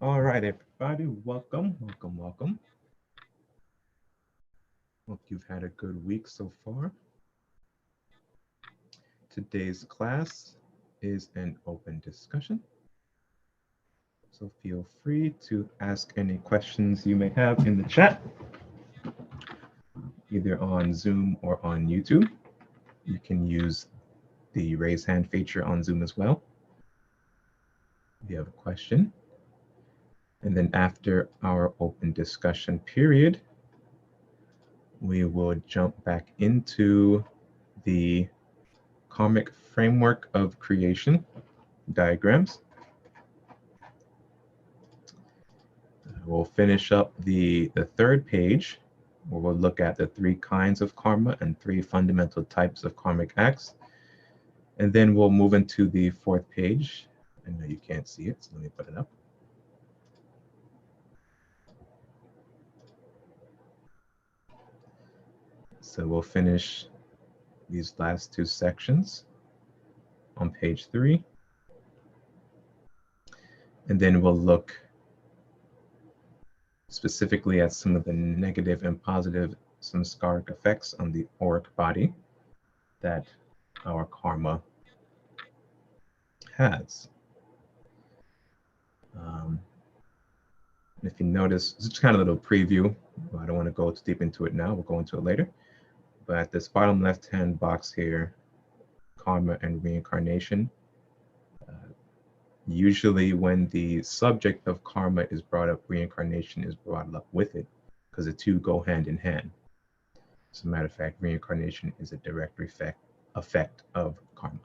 All right, everybody, welcome, welcome, welcome. Hope you've had a good week so far. Today's class is an open discussion, so feel free to ask any questions you may have in the chat, either on Zoom or on YouTube. You can use the raise hand feature on Zoom as well if you have a question. And then after our open discussion period, we will jump back into the karmic framework of creation diagrams. We'll finish up the third page, where we'll look at the 3 kinds of karma and 3 fundamental types of karmic acts. And then we'll move into the 4th page. I know you can't see it, so let me put it up. So we'll finish these last 2 sections on page 3. And then we'll look specifically at some of the negative and positive samskaric effects on the auric body that our karma has. If you notice, it's just kind of a little preview. I don't want to go too deep into it now. We'll go into it later. But at this bottom left-hand box here, karma and reincarnation, usually when the subject of karma is brought up, reincarnation is brought up with it, because the two go hand in hand. As a matter of fact, reincarnation is a direct effect of karma.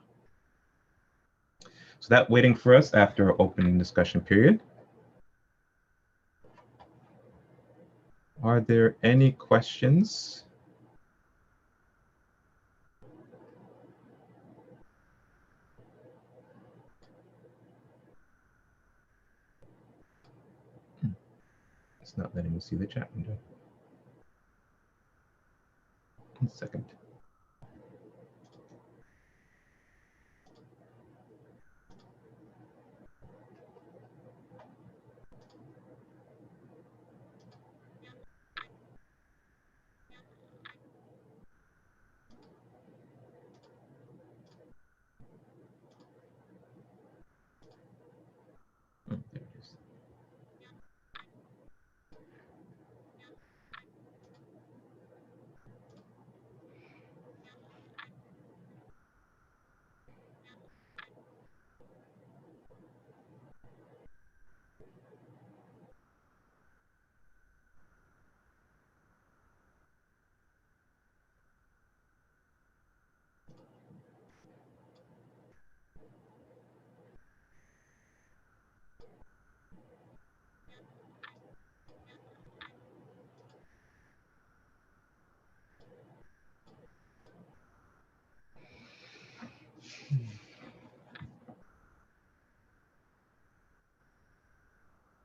So that waiting for us after our opening discussion period. Are there any questions? It's not letting me see the chat window. 1 second. Oh, there it is.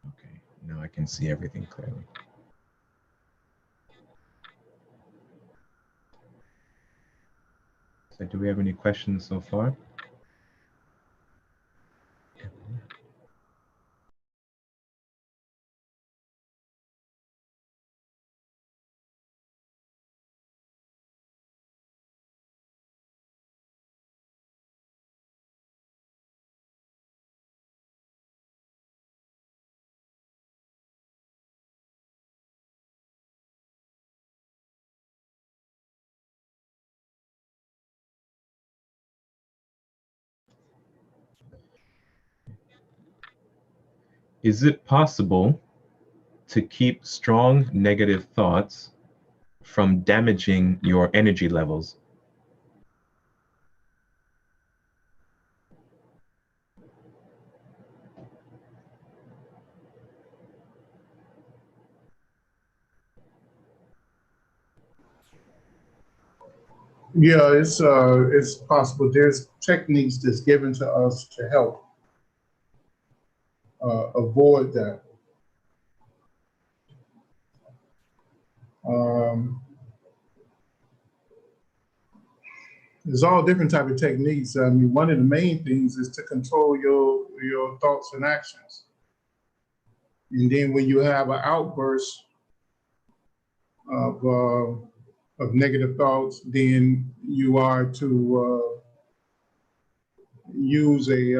Okay, now I can see everything clearly. So do we have any questions so far? Is it possible to keep strong negative thoughts from damaging your energy levels? Yeah, it's possible. There's techniques that's given to us to help avoid that. Um, there's all different type of techniques. I mean, one of the main things is to control your thoughts and actions. And then when you have an outburst of negative thoughts, then you are to use a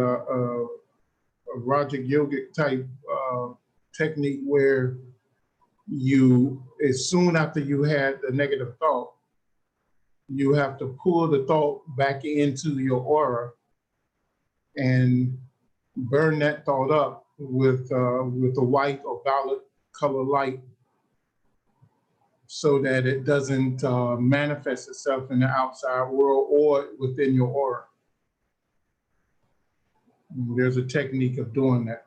Raja yogic type technique where you, as soon after you had the negative thought, you have to pull the thought back into your aura and burn that thought up with a white or violet color light, so that it doesn't manifest itself in the outside world or within your aura. There's a technique of doing that.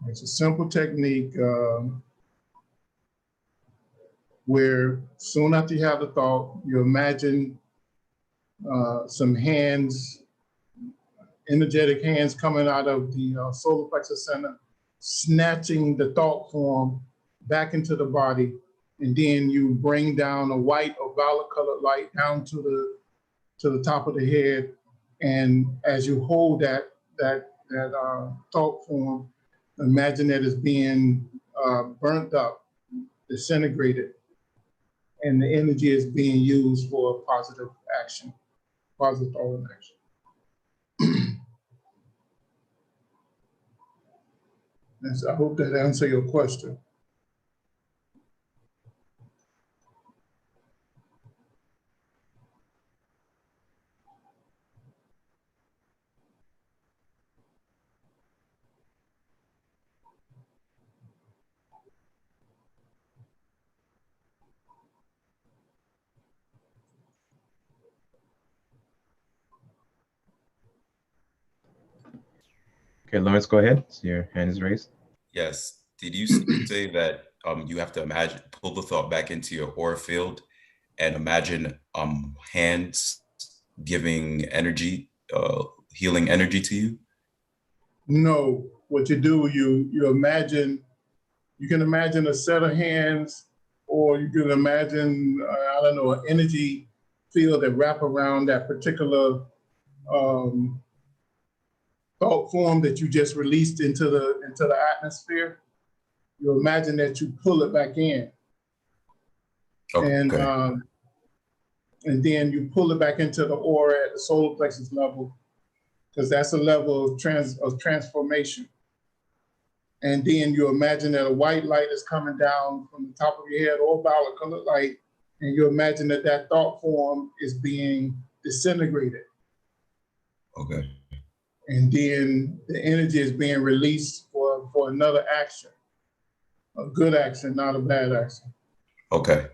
It's a simple technique where soon after you have the thought, you imagine some hands, energetic hands coming out of the solar plexus center, snatching the thought form back into the body, and then you bring down a white or violet colored light down to the top of the head, and as you hold that thought form, imagine that it's being burnt up, disintegrated, and the energy is being used for positive action, positive thought and action. I hope that answers your question. Okay, Lawrence, go ahead. So your hand is raised. Yes. Did you say that you have to imagine, pull the thought back into your aura field and imagine hands giving energy, healing energy to you? No, what you do, you imagine, you can imagine a set of hands, or you can imagine, I don't know, an energy field that wrap around that particular thought form that you just released into the atmosphere. You imagine that you pull it back in. Okay. And then you pull it back into the aura at the solar plexus level, because that's a level of transformation. And then you imagine that a white light is coming down from the top of your head, or violet colored light, and you imagine that that thought form is being disintegrated. Okay. And then the energy is being released for another action, a good action, not a bad action. Okay.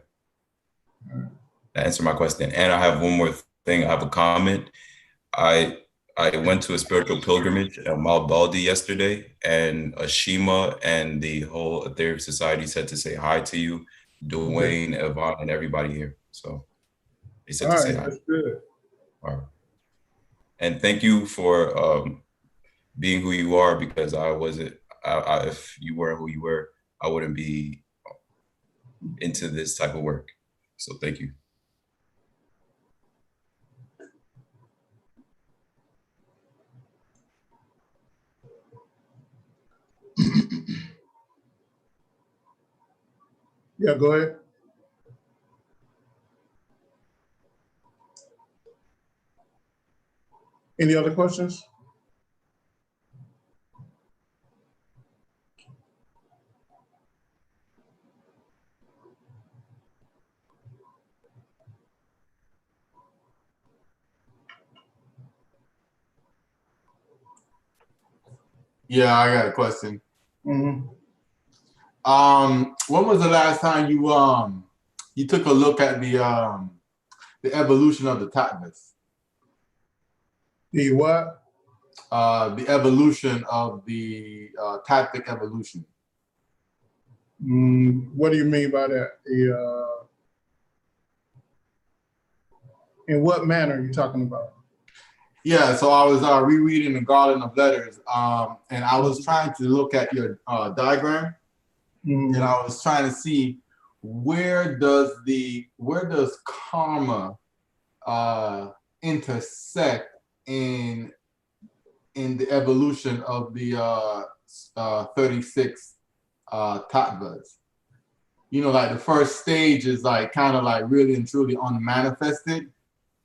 Right. That answered my question. And I have one more thing. I have a comment. I went to a spiritual pilgrimage at Mount Baldy yesterday, and Ashima and the whole Etheric Society said to say hi to you, Dwayne, Yvonne, and everybody here. So they said to say hi. That's good. All right. And thank you for being who you are, because I wasn't, if you weren't who you were, I wouldn't be into this type of work. So thank you. Yeah, go ahead. Any other questions? Yeah, I got a question. Mm-hmm. When was the last time you took a look at the evolution of the tattvas? The what? The evolution of the tattvic evolution. What do you mean by that? In what manner are you talking about? Yeah, so I was rereading the Garland of Letters, and I was trying to look at your diagram, and I was trying to see where does karma intersect in the evolution of the 36 tattvas. You know, like the first stage is like kind of like really and truly unmanifested,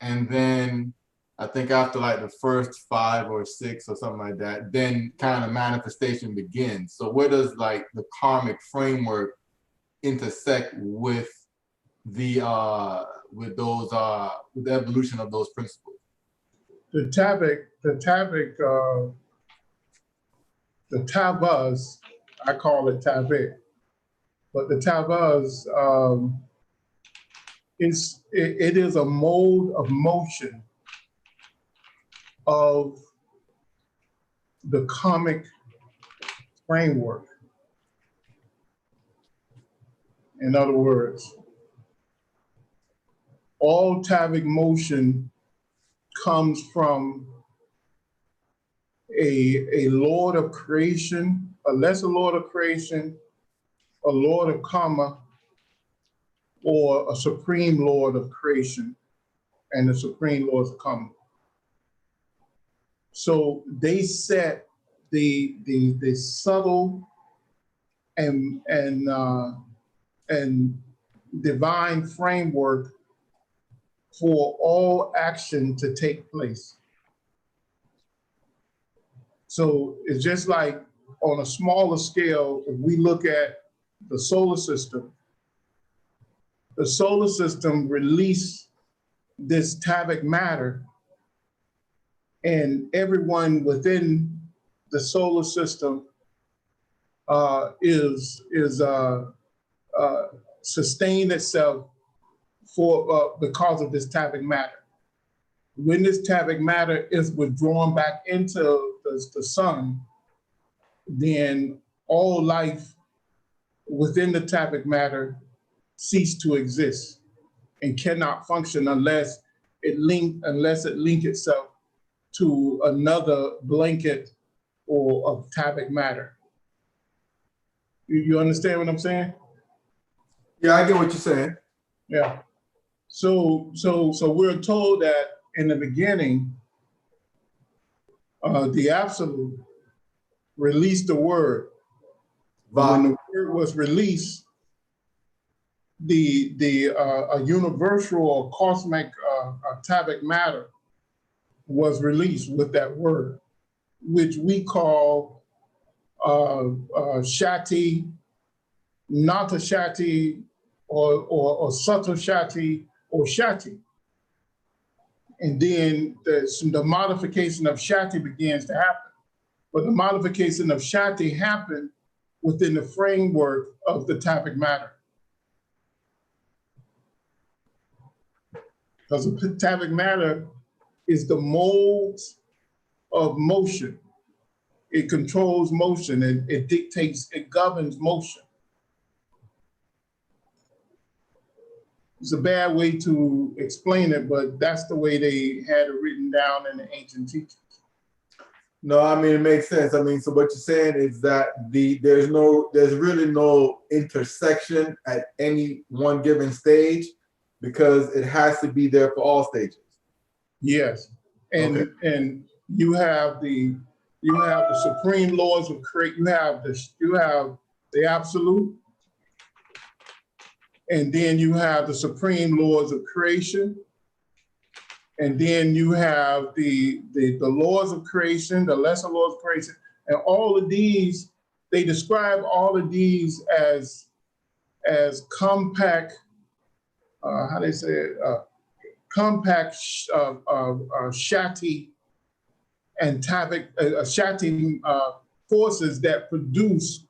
and then I think after like the first 5 or 6 or something like that, then kind of manifestation begins. So where does like the karmic framework intersect with the with the evolution of those principles? The tatvas, I call it tavik, but the tatvas, it is a mode of motion of the karmic framework. In other words, all tavic motion comes from a Lord of creation, a lesser Lord of creation, a Lord of karma, or a supreme Lord of creation and the supreme Lord of karma. So they set the subtle and divine framework for all action to take place. So it's just like on a smaller scale, if we look at the solar system released this tavic matter, and everyone within the solar system sustain itself because of this tavic matter. When this tavic matter is withdrawn back into the sun, then all life within the tavic matter cease to exist and cannot function unless it link itself to another blanket or of tavic matter. You understand what I'm saying? Yeah, I get what you're saying. Yeah. So we're told that in the beginning, the Absolute released the word. When the word was released, a universal or cosmic tavic matter was released with that word, which we call Shati, Nata Shati, or Sato Shati, or Shati. And then the modification of Shati begins to happen. But the modification of Shati happened within the framework of the tavic matter. Because the tavic matter is the modes of motion. It controls motion, and it dictates, it governs motion. It's a bad way to explain it, but that's the way they had it written down in the ancient teachings. No, I mean, it makes sense. I mean, so what you're saying is that there's really no intersection at any one given stage, because it has to be there for all stages. Yes, and okay. And you have the supreme laws of creation. You have the Absolute, and then you have the supreme laws of creation, and then you have the laws of creation, the lesser laws of creation, and all of these, they describe all of these as compact. How they say it? Compact Shati and tavic Shati forces that produce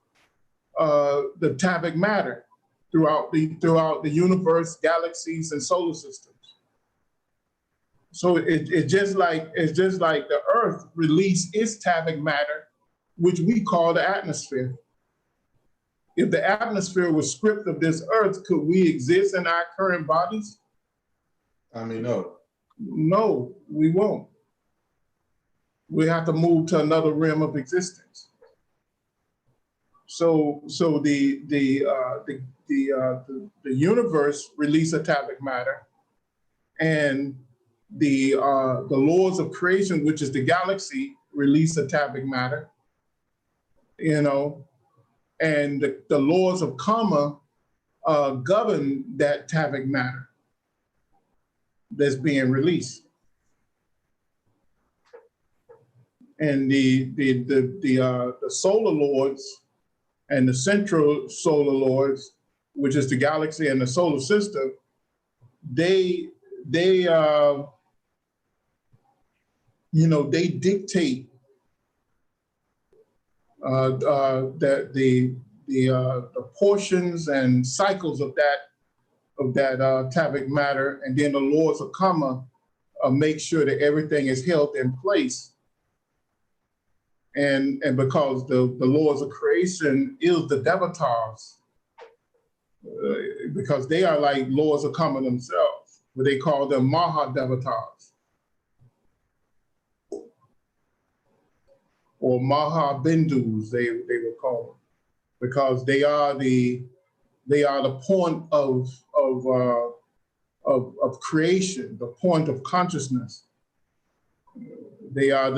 the tavic matter throughout the universe, galaxies, and solar systems. So it's just like the Earth released its tavic matter, which we call the atmosphere. If the atmosphere was stripped of this Earth, could we exist in our current bodies? I mean, no. No, we won't. We have to move to another realm of existence. So the universe released a tavic matter, and the laws of creation, which is the galaxy, release atomic matter, you know, and the laws of karma govern that atomic matter that's being released. And the solar lords and the central solar lords, which is the galaxy and the solar system, they you know, they dictate that the portions and cycles of that atomic matter, and then the laws of karma make sure that everything is held in place. And because the laws of creation is the devatars, because they are like laws of karma themselves, but they call them Maha Devatars or Maha Bindus, they were called, because they are the point of creation, the point of consciousness. They are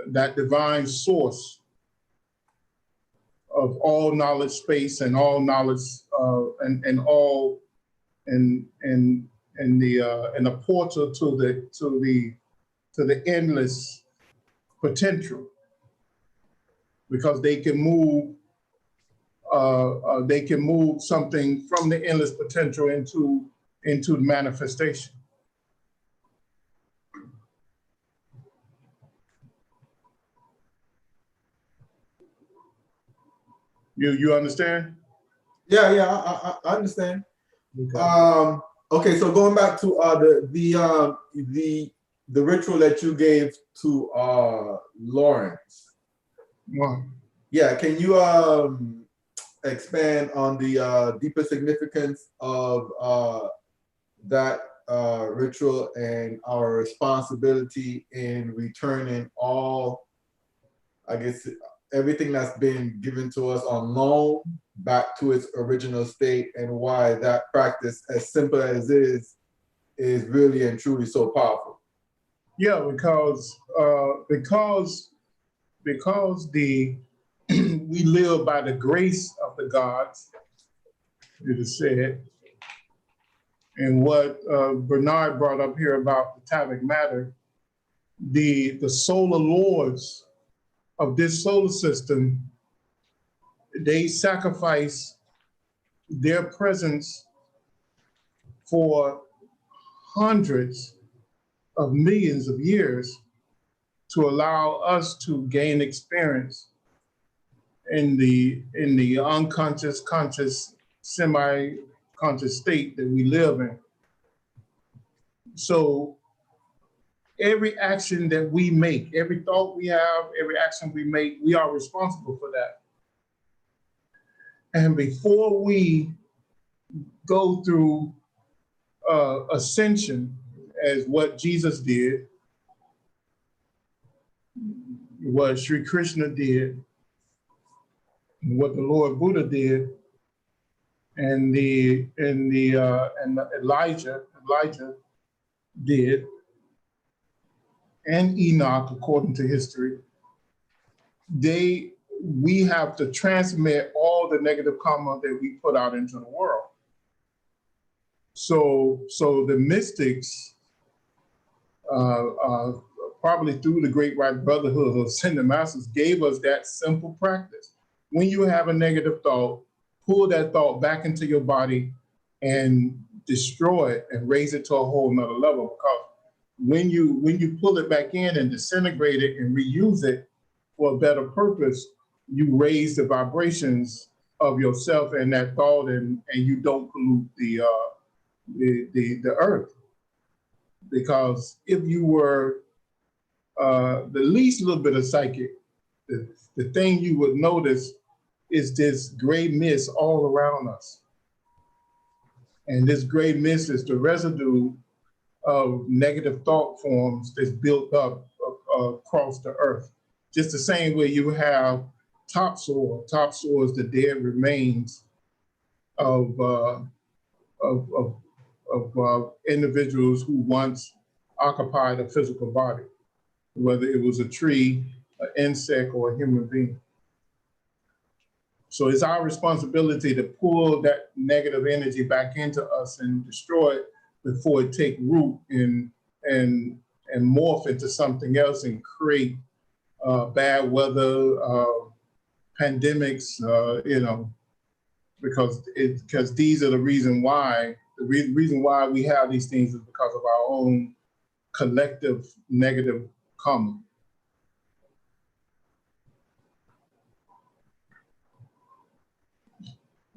that divine source of all knowledge space and all knowledge and the portal to the endless potential, because they can move something from the endless potential into the manifestation. You understand? Yeah, I understand. Okay. Okay, so going back to the ritual that you gave to Lawrence. Wow. Yeah, can you expand on the deeper significance of that ritual and our responsibility in returning all, I guess, everything that's been given to us on loan back to its original state, and why that practice, as simple as it is really and truly so powerful? Yeah, because we live by the grace of the gods, it is said. And what Bernard brought up here about the atomic matter, the solar lords of this solar system, they sacrifice their presence for hundreds of millions of years to allow us to gain experience in the unconscious, conscious, semi-conscious state that we live in. So every action that we make, every thought we have, every action we make, we are responsible for that. And before we go through ascension, as what Jesus did, what Sri Krishna did, what the Lord Buddha did, and Elijah did, and Enoch, according to history, we have to transmit all the negative karma that we put out into the world. So the mystics, probably through the Great White Brotherhood of Ascended Masters, gave us that simple practice. When you have a negative thought, pull that thought back into your body and destroy it and raise it to a whole nother level. Because when you pull it back in and disintegrate it and reuse it for a better purpose, you raise the vibrations of yourself and that thought, and you don't pollute the earth. Because if you were the least little bit of psychic, the thing you would notice is this gray mist all around us. And this gray mist is the residue of negative thought forms that's built up across the earth. Just the same way you have topsoil. Topsoil is the dead remains of individuals who once occupied a physical body, whether it was a tree, an insect, or a human being. So it's our responsibility to pull that negative energy back into us and destroy it before it take root and morph into something else and create bad weather, pandemics, you know, because these are the reason why. The reason why we have these things is because of our own collective negative karma.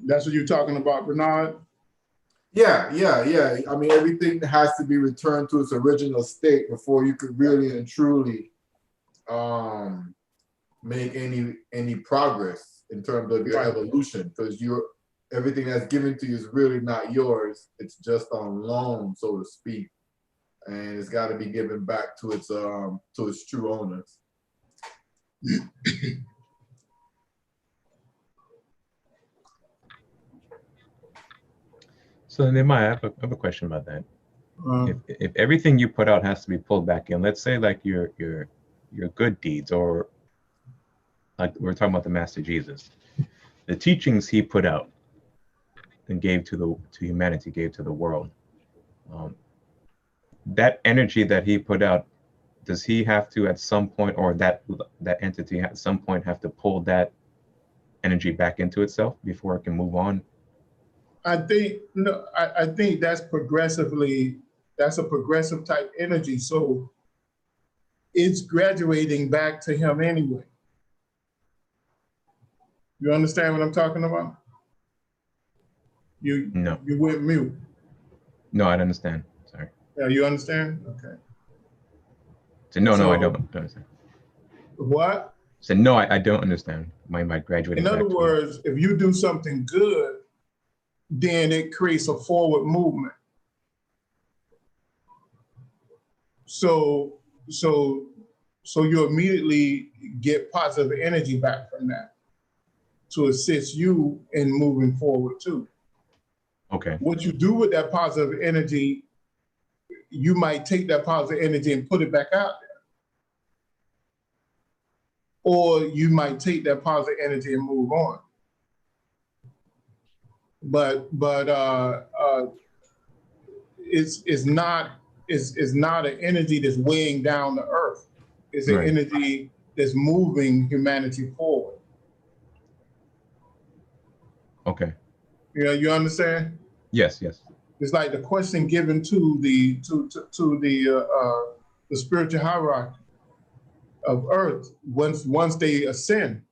That's what you're talking about, Bernard? Yeah. I mean, everything has to be returned to its original state before you could really and truly make any progress in terms of your evolution, because everything that's given to you is really not yours. It's just on loan, so to speak, and it's got to be given back to its true owners. So Nehemiah, I have a question about that. If everything you put out has to be pulled back in, let's say like your good deeds, or like we're talking about the Master Jesus, the teachings he put out and gave to humanity, gave to the world, that energy that he put out, does he have to at some point, or that entity at some point have to pull that energy back into itself before it can move on? I think that's a progressive type energy. So it's graduating back to him anyway. You understand what I'm talking about? No. You went mute. No, I don't understand. Sorry. Yeah, you understand? Okay. So no, I don't understand. What? So no, I don't understand. My graduating. In other words, if you do something good, then it creates a forward movement. So you immediately get positive energy back from that to assist you in moving forward too. Okay. What you do with that positive energy, you might take that positive energy and put it back out there. Or you might take that positive energy and move on. But it's not an energy that's weighing down the earth. It's an energy that's moving humanity forward. Okay. You understand? Yes. It's like the question given to the spiritual hierarchy of earth once they ascend.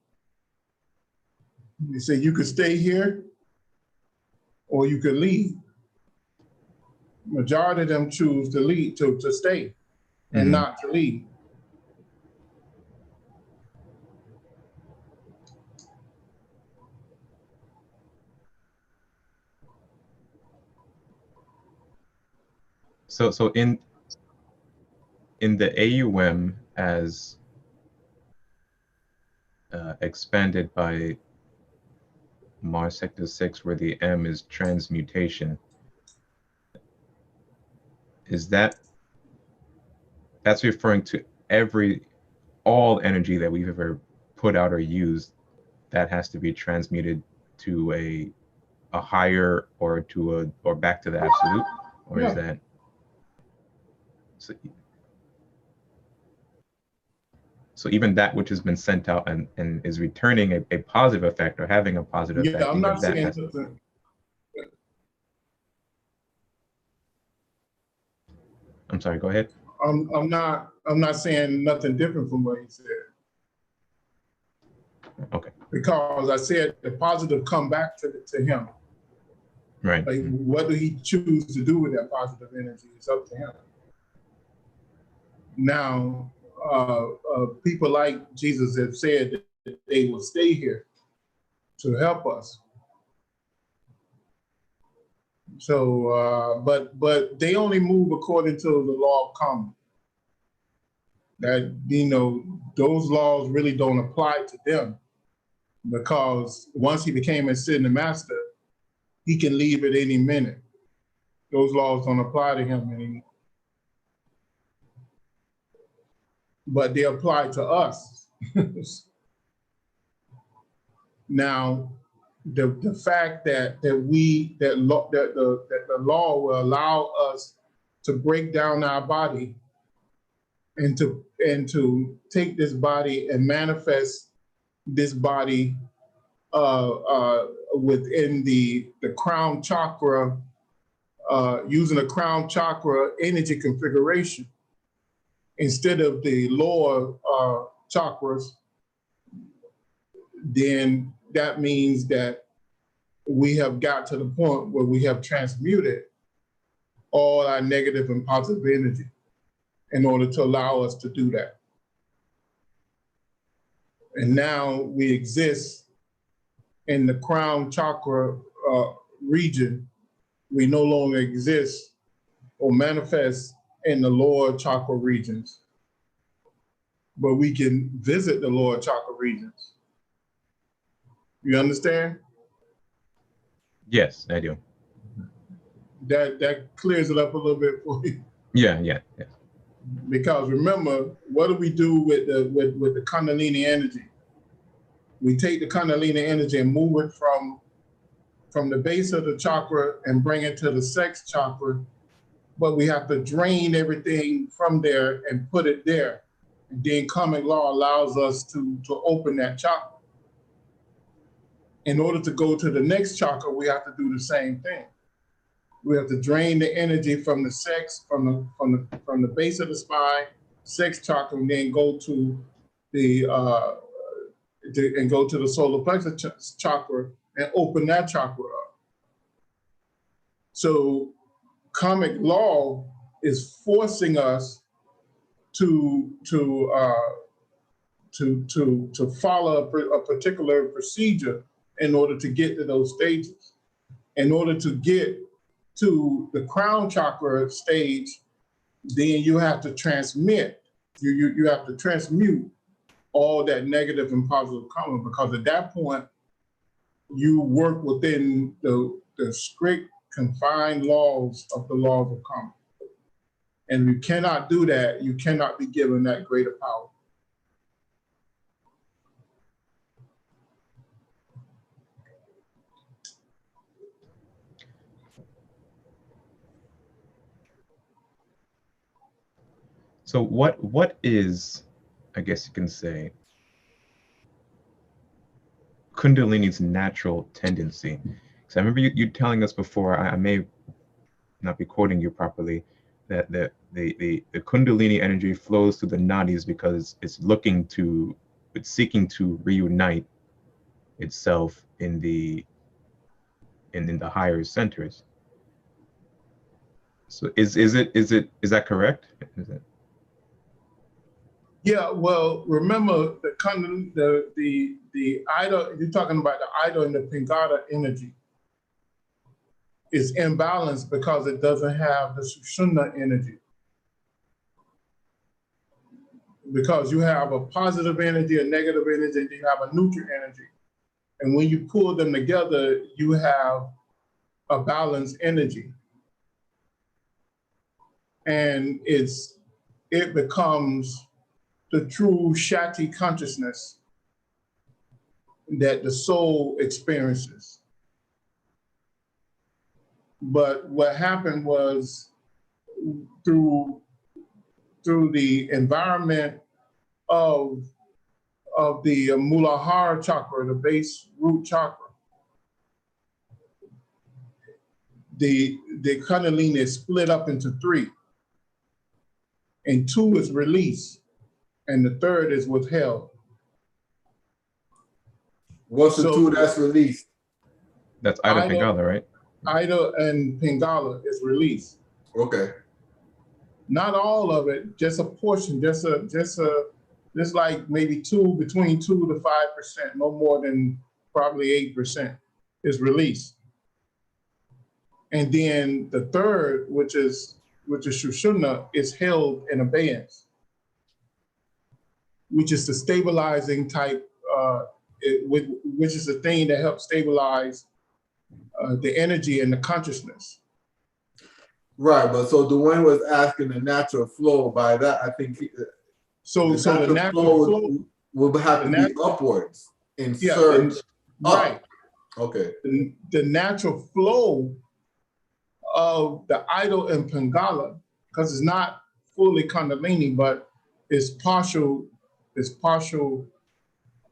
They say you could stay here or you could leave. Majority of them choose to leave, to stay and not to leave. So in the AUM as expanded by Mars Sector 6, where the M is transmutation, that's referring to all energy that we've ever put out or used that has to be transmuted to a higher or back to the absolute, or is that so even that which has been sent out and is returning a positive effect or having a positive effect? I'm not saying I'm sorry, go ahead. I'm not saying nothing different from what you said. Okay. Because I said the positive come back to him. Right. Like what do he choose to do with that positive energy? It's up to him. Now, people like Jesus have said that they will stay here to help us. So, but they only move according to the law of karma. That, those laws really don't apply to them, because once he became a ascended master, he can leave at any minute. Those laws don't apply to him anymore. But they apply to us. Now, the fact that the law will allow us to break down our body and to take this body and manifest this body within the crown chakra, using a crown chakra energy configuration instead of the lower chakras, then that means that we have got to the point where we have transmuted all our negative and positive energy in order to allow us to do that. And now we exist in the crown chakra region. We no longer exist or manifest in the lower chakra regions, but we can visit the lower chakra regions. You understand? Yes, I do. That clears it up a little bit for you. Yeah. Because remember, what do we do with the Kundalini energy? We take the Kundalini energy and move it from the base of the chakra and bring it to the sex chakra, but we have to drain everything from there and put it there. And then karmic law allows us to open that chakra. In order to go to the next chakra, we have to do the same thing. We have to drain the energy from the sex, from the base of the spine, sex chakra, and then go to the solar plexus chakra and open that chakra up. So karmic law is forcing us to follow a particular procedure in order to get to those stages. In order to get to the crown chakra stage, then you have to transmit, you have to transmute all that negative and positive karma, because at that point, you work within the strict, confined laws of the laws of karma. And you cannot do that, you cannot be given that greater power. So what is, I guess you can say, Kundalini's natural tendency? Because I remember you telling us before, I may not be quoting you properly, that the Kundalini energy flows through the nadis because it's seeking to reunite itself in the higher centers. So is that correct? Is it? Yeah, well, remember the Ida, you're talking about the Ida and the Pingala energy is imbalanced because it doesn't have the Sushumna energy. Because you have a positive energy, a negative energy, and you have a neutral energy. And when you pull them together, you have a balanced energy. And it becomes the true Shakti consciousness that the soul experiences. But what happened was through the environment of the Muladhara chakra, the base root chakra, the Kundalini is split up into three, and two is released, and the third is withheld. What's the two that's released? That's Ida Pingala, right? Ida and Pingala is released. Okay. Not all of it, just a portion, just like maybe between 2 to 5%, no more than probably 8% is released. And then the third, which is Sushumna, is held in abeyance, which is the stabilizing type, which is the thing that helps stabilize the energy and the consciousness. Right, but so Dwayne was asking the natural flow. By that, I think So the natural flow will have to be upwards in yeah, search right. Okay. The natural flow of the idol in Pingala, because it's not fully Kundalini, but it's partial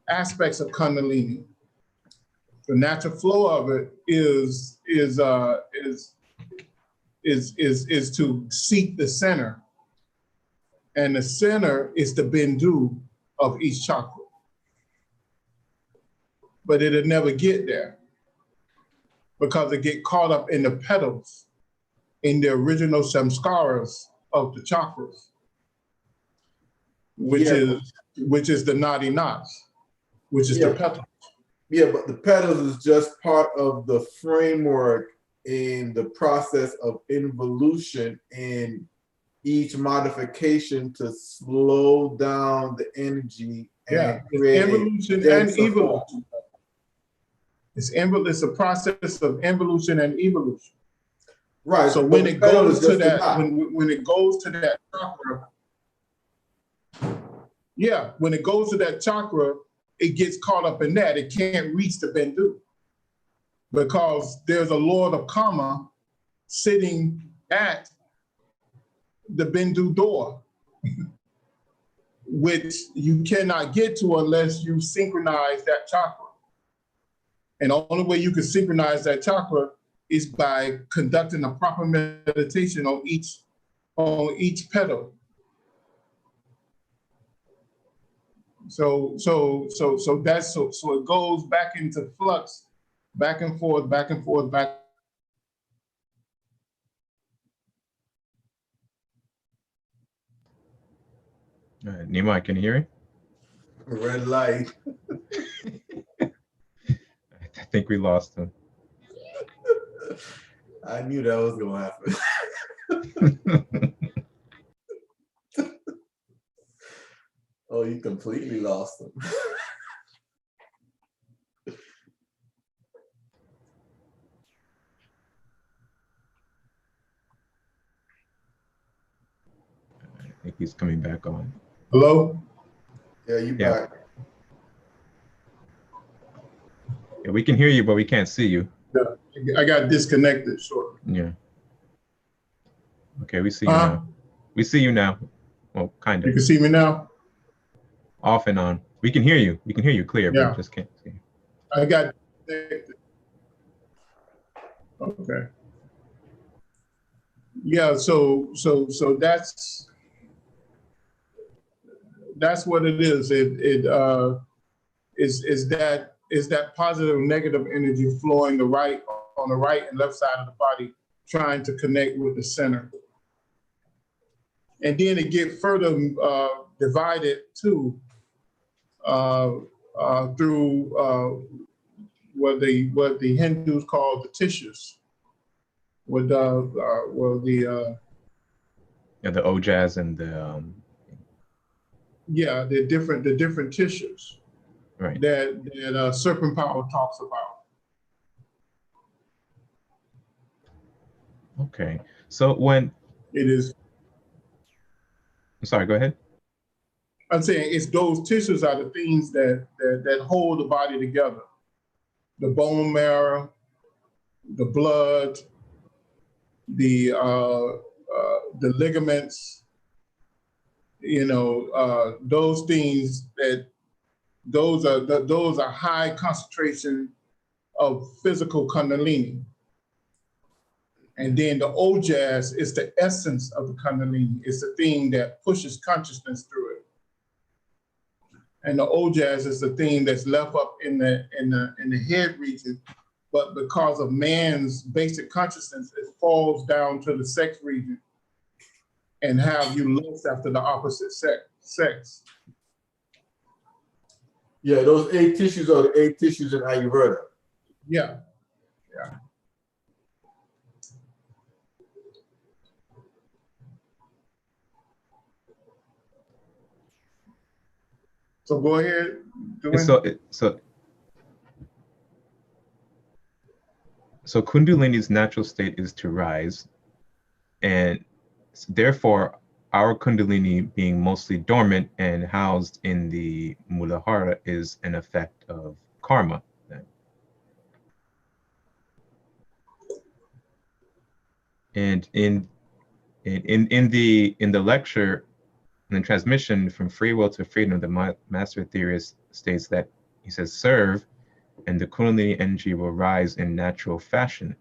aspects of Kundalini. The natural flow of it is to seek the center, and the center is the bindu of each chakra. But it'll never get there because it get caught up in the petals, in the original samskaras of the chakras, which is the nadi knots, which is the petals. Yeah, but the petals is just part of the framework in the process of involution in each modification to slow down the energy and create involution and evolution. It's a process of involution and evolution. Right. So when it goes to that, when it goes to that chakra, when it goes to that chakra, it gets caught up in that. It can't reach the bindu because there's a Lord of Karma sitting at the bindu door, which you cannot get to unless you synchronize that chakra. And the only way you can synchronize that chakra is by conducting a proper meditation on each petal. So it goes back into flux, back and forth, back and forth, back. Nima, can you hear me? Red light. I think we lost him. I knew that was going to happen. Oh, you completely lost him. I think he's coming back on. Hello? Yeah, you back. Yeah, we can hear you, but we can't see you. I got disconnected shortly. Yeah. Okay, we see you now. We see you now. Well, kind of. You can see me now? Off and on. We can hear you. We can hear you clear, but just can't see you. I got disconnected. Okay. Yeah, so that's what it is. It is that positive and negative energy flowing on the right and left side of the body, trying to connect with the center. And then it get further divided too through what the Hindus call the tissues. With the ojas and the the different tissues, right, that Serpent Power talks about. Okay, so when it is, I'm sorry, go ahead. I'm saying it's those tissues are the things that hold the body together. The bone marrow, the blood, the ligaments, those things those are high concentration of physical Kundalini. And then the ojas is the essence of the Kundalini. It's the thing that pushes consciousness through it. And the ojas is the thing that's left up in the head region, but because of man's basic consciousness, it falls down to the sex region and have you lust after the opposite sex. Yeah, those 8 tissues are the 8 tissues in Ayurveda. Yeah. So go ahead. So Kundalini's natural state is to rise, And therefore, our Kundalini being mostly dormant and housed in the Muladhara is an effect of karma. Then. And in the lecture, in the transmission from free will to freedom, the master theorist states that he says, serve, and the Kundalini energy will rise in natural fashion.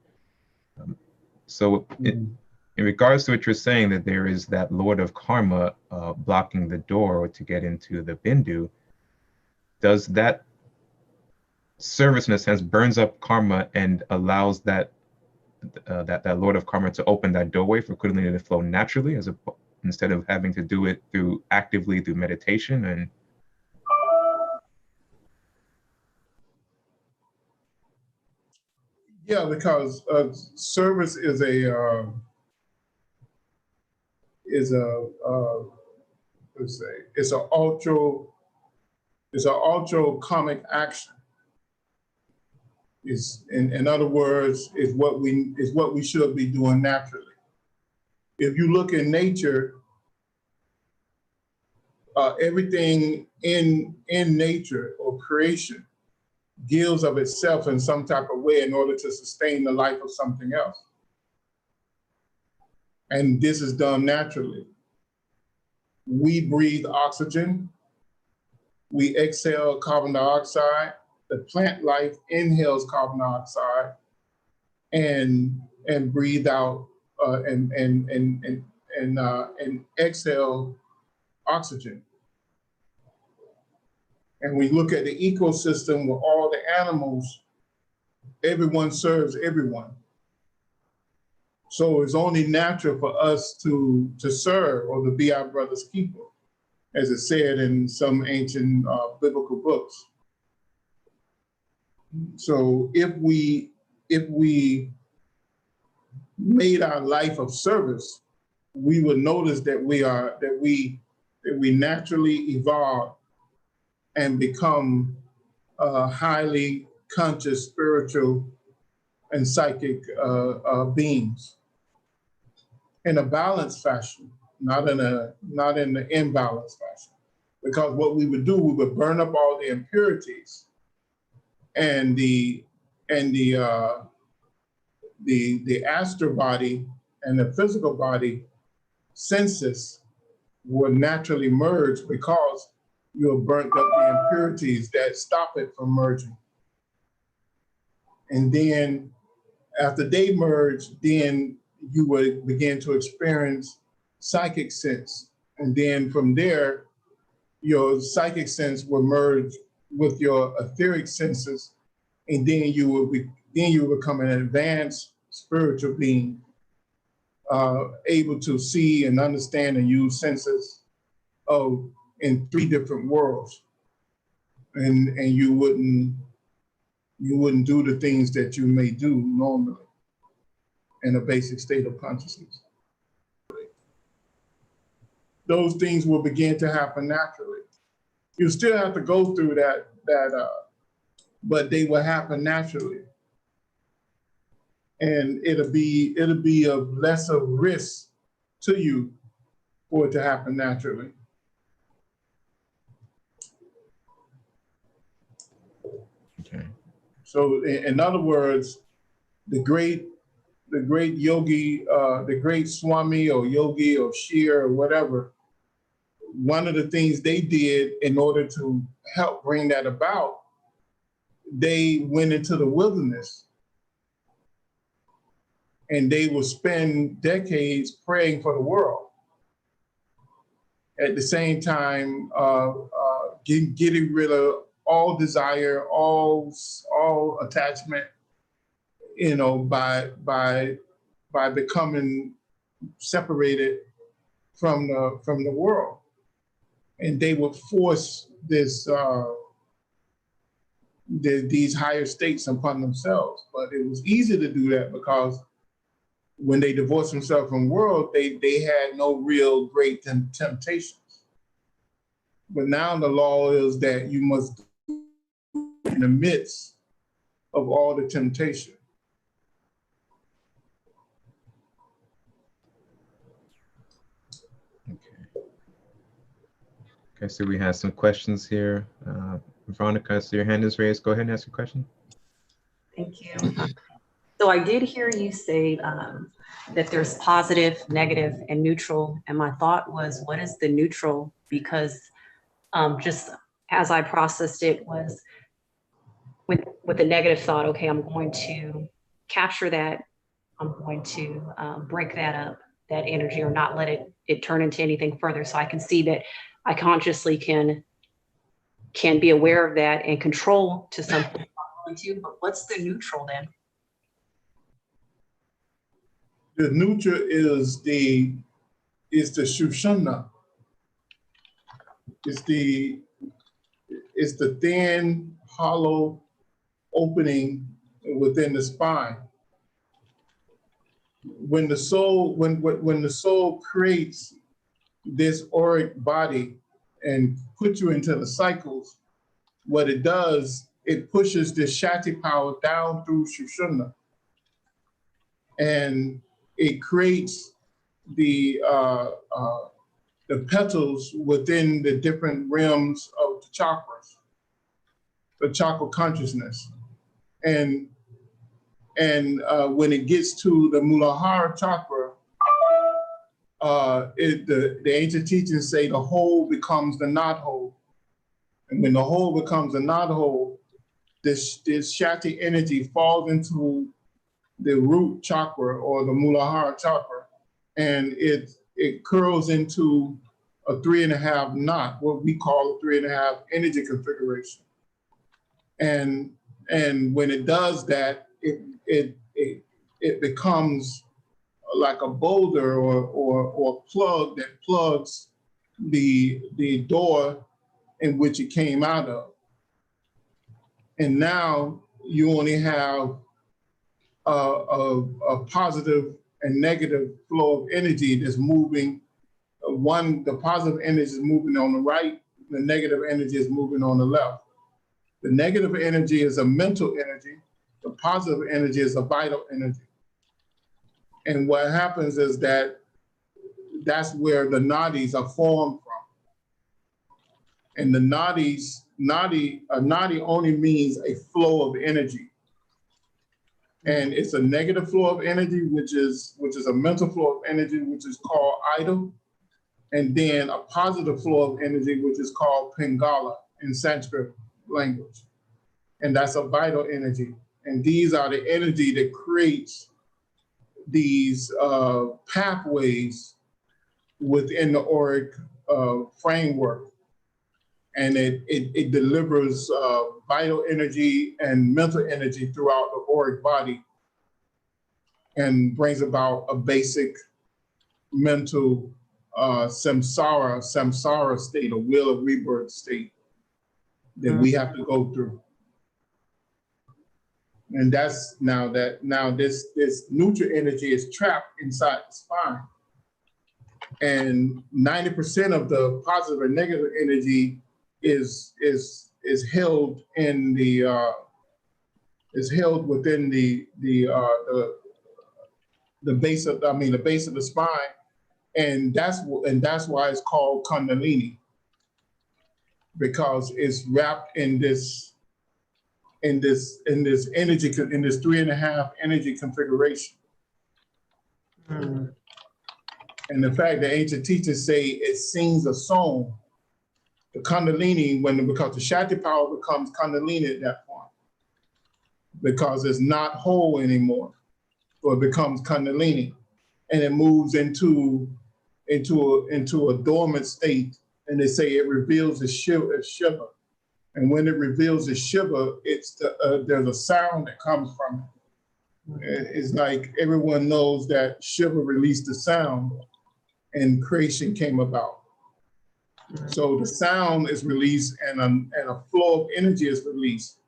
In regards to what you're saying, that there is that Lord of Karma blocking the door to get into the Bindu, does that service, in a sense, burns up karma and allows that that Lord of Karma to open that doorway for Kundalini to flow naturally, instead of having to do it actively through meditation? And yeah, because service is it's an ultra comic action. Is in other words, is what we should be doing naturally. If you look in nature, everything in nature or creation gives of itself in some type of way in order to sustain the life of something else. And this is done naturally. We breathe oxygen, we exhale carbon dioxide, the plant life inhales carbon dioxide and breathe out and exhale oxygen. And we look at the ecosystem with all the animals, everyone serves everyone. So it's only natural for us to serve or to be our brother's keeper, as it said in some ancient biblical books. So if we made our life of service, we would notice that we naturally evolve and become highly conscious, spiritual, and psychic beings in a balanced fashion, not in an imbalanced fashion. Because what we would do, we would burn up all the impurities, and the astral body and the physical body senses will naturally merge because you have burnt up the impurities that stop it from merging. And then after they merge, then you would begin to experience psychic sense. And then from there, your psychic sense will merge with your etheric senses, and then you will become an advanced spiritual being, able to see and understand and use senses in 3 different worlds, and you wouldn't do the things that you may do normally in a basic state of consciousness. Those things will begin to happen naturally. You still have to go through that, but they will happen naturally. And it'll be of lesser risk to you for it to happen naturally. okay. So in other words, the great yogi, the great Swami or yogi or Shir or whatever, one of the things they did in order to help bring that about, they went into the wilderness and they would spend decades praying for the world. At the same time, getting rid of all desire, all attachment, by becoming separated from the world. And they would force these higher states upon themselves. But it was easy to do that because when they divorced themselves from the world, they had no real great temptations. But now the law is that you must do in the midst of all the temptation. Okay, so we have some questions here. Veronica, I see your hand is raised. Go ahead and ask your question. Thank you. So I did hear you say that there's positive, negative, and neutral. And my thought was, what is the neutral? Because just as I processed it was with the negative thought, okay, I'm going to capture that. I'm going to break that up, that energy, or not let it turn into anything further. So I can see that I consciously can be aware of that and control to something. But what's the neutral then? The neutral is the Shushana. It's the thin, hollow opening within the spine. When the soul creates this auric body and puts you into the cycles, what it does, it pushes the Shakti power down through Shushana, and it creates the petals within the different realms of the chakras, the chakra consciousness. And when it gets to the Muladhara chakra, the ancient teachings say the whole becomes the not whole. And when the whole becomes the not whole, this Shakti energy falls into the root chakra or the Muladhara chakra, and it curls into a 3.5 knot, what we call a 3.5 energy configuration. And when it does that, it becomes like a boulder or plug that plugs the door in which it came out of. And now you only have a positive and negative flow of energy that's moving. The positive energy is moving on the right, the negative energy is moving on the left. The negative energy is a mental energy, the positive energy is a vital energy. And what happens is that's where the nadis are formed from. And the nadi only means a flow of energy. And it's a negative flow of energy, which is a mental flow of energy, which is called idle. And then a positive flow of energy, which is called pingala in Sanskrit language. And that's a vital energy. And these are the energy that creates these pathways within the auric framework. And it delivers vital energy and mental energy throughout the auric body and brings about a basic mental samsara state, a wheel of rebirth state that we have to go through. And that's this neutral energy is trapped inside the spine. And 90% of the positive and negative energy is held in the is held within the base of the spine, and that's why it's called Kundalini, because it's wrapped in this energy, in this 3.5 energy configuration. And the fact that ancient teachers say it sings a song, the Kundalini, because the Shakti power becomes Kundalini at that point, because it's not whole anymore, so it becomes Kundalini, and it moves into a dormant state, and they say it reveals a Shiva. And when it reveals a Shiva, there's a sound that comes from it. It's like everyone knows that Shiva released the sound, and creation came about. So the sound is released, and a flow of energy is released,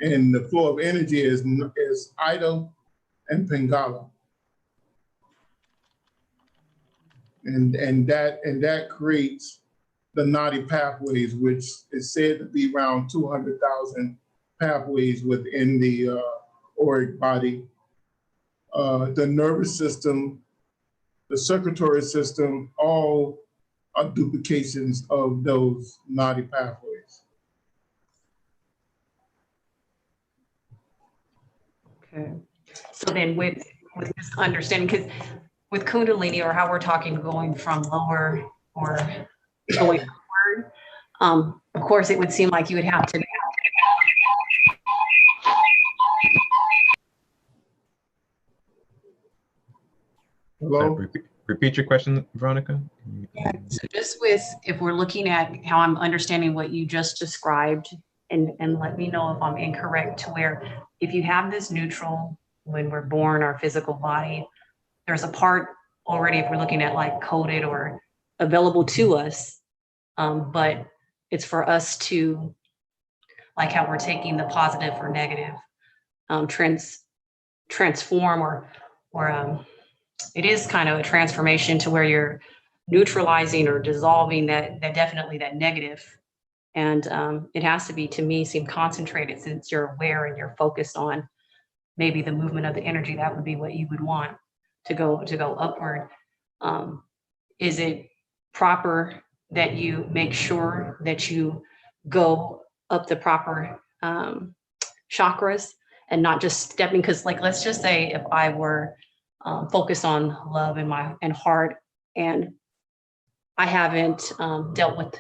and the flow of energy is Ida and Pingala, and that creates the nadi pathways, which is said to be around 200,000 pathways within the auric body. The nervous system, the circulatory system, all are duplications of those noddy pathways. Okay. So then with this understanding, because with Kundalini, or how we're talking going from lower or going upward, of course, it would seem like you would have to. Hello? Repeat your question, Veronica. Yeah, so just with, if we're looking at how I'm understanding what you just described, and let me know if I'm incorrect, to where if you have this neutral when we're born, our physical body, there's a part already, if we're looking at like coded or available to us, but it's for us to, like how we're taking the positive or negative, transform or it is kind of a transformation to where you're neutralizing or dissolving that definitely that negative. And it has to be, to me, seem concentrated, since you're aware and you're focused on maybe the movement of the energy. That would be what you would want to go upward. Is it proper that you make sure that you go up the proper chakras and not just stepping? Because, like, let's just say if I were focused on love in my heart, and I haven't dealt with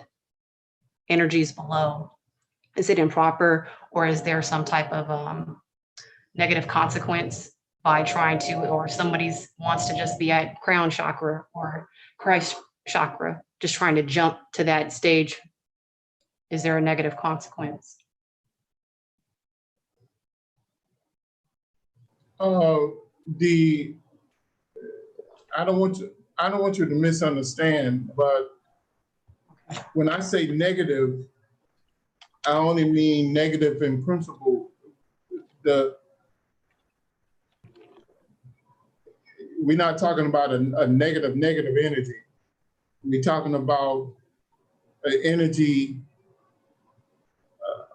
energies below, is it improper, or is there some type of negative consequence by trying to, or somebody's wants to just be at crown chakra or Christ chakra, just trying to jump to that stage? Is there a negative consequence? I don't want you to misunderstand, but when I say negative, I only mean negative in principle. We're not talking about a negative energy. We're talking about an energy,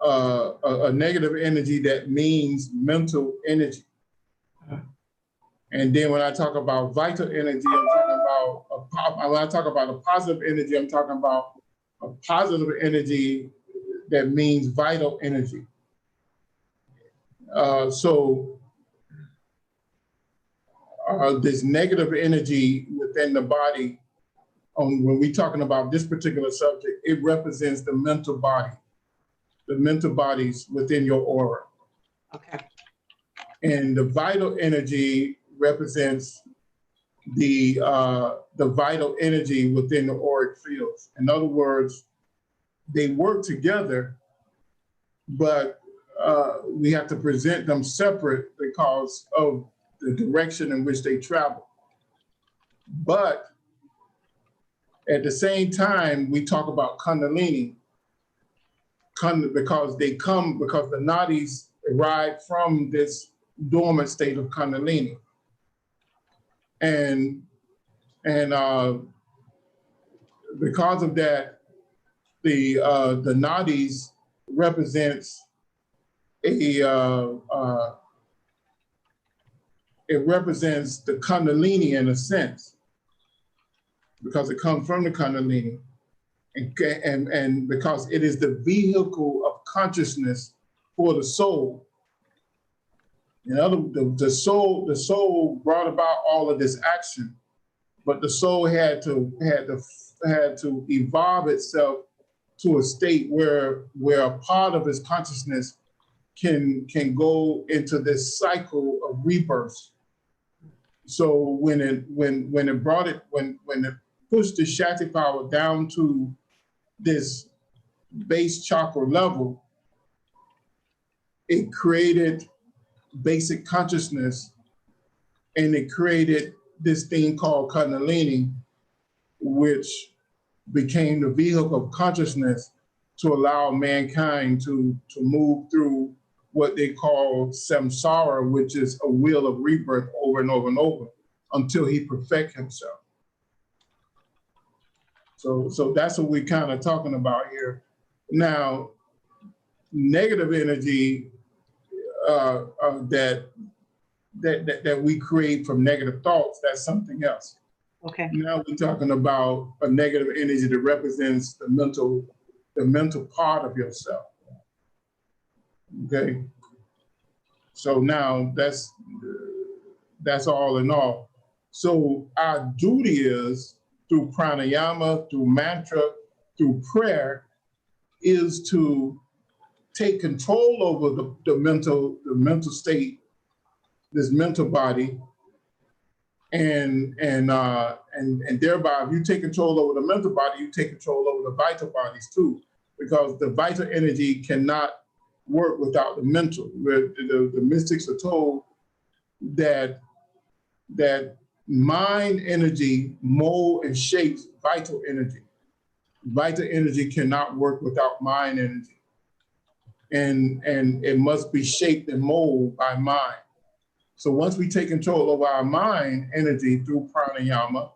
a negative energy that means mental energy. And then when I talk about vital energy, I'm talking about, when I talk about a positive energy, I'm talking about a positive energy that means vital energy. This negative energy within the body, when we're talking about this particular subject, it represents the mental body, the mental bodies within your aura. Okay. And the vital energy represents the vital energy within the auric fields. In other words, they work together, but we have to present them separate because of the direction in which they travel. But at the same time, we talk about Kundalini, because the nadis arrive from this dormant state of Kundalini. And because of that, the nadis represents it represents the Kundalini in a sense, because it comes from the Kundalini, and because it is the vehicle of consciousness for the soul. In other words, the soul brought about all of this action, but the soul had to evolve itself to a state where a part of its consciousness can go into this cycle of rebirth. So when it pushed the Shakti power down to this base chakra level, it created basic consciousness, and it created this thing called Kundalini, which became the vehicle of consciousness to allow mankind to move through what they call samsara, which is a wheel of rebirth over and over and over until he perfect himself. So that's what we're kind of talking about here. Now, negative energy that we create from negative thoughts, that's something else. Okay. Now we're talking about a negative energy that represents the mental part of yourself. Okay. So now that's all in all. So our duty is through pranayama, through mantra, through prayer, is to take control over the mental state, this mental body, and thereby, if you take control over the mental body, you take control over the vital bodies too, because the vital energy cannot work without the mental. The mystics are told that mind energy mold and shapes vital energy. Vital energy cannot work without mind energy, and it must be shaped and molded by mind. So once we take control of our mind energy through pranayama,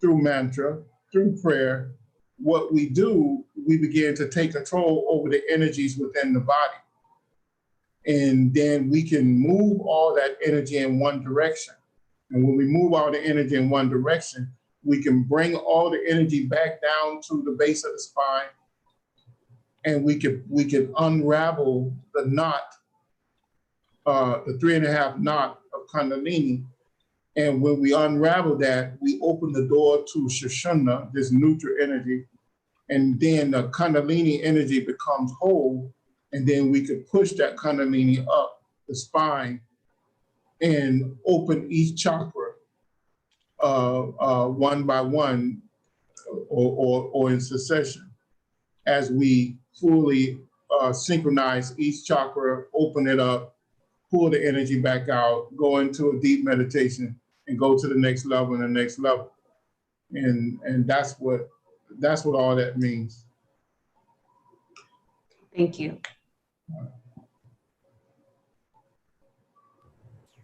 through mantra, through prayer, what we do, we begin to take control over the energies within the body. And then we can move all that energy in one direction. And when we move all the energy in one direction, we can bring all the energy back down to the base of the spine, and we can unravel the knot, the 3.5 knot of Kundalini. And when we unravel that, we open the door to Sushumna, this neutral energy, and then the Kundalini energy becomes whole, and then we could push that Kundalini up the spine and open each chakra one by one or in succession as we fully synchronize each chakra, open it up, pull the energy back out, go into a deep meditation, and go to the next level and the next level. And that's what all that means. Thank you.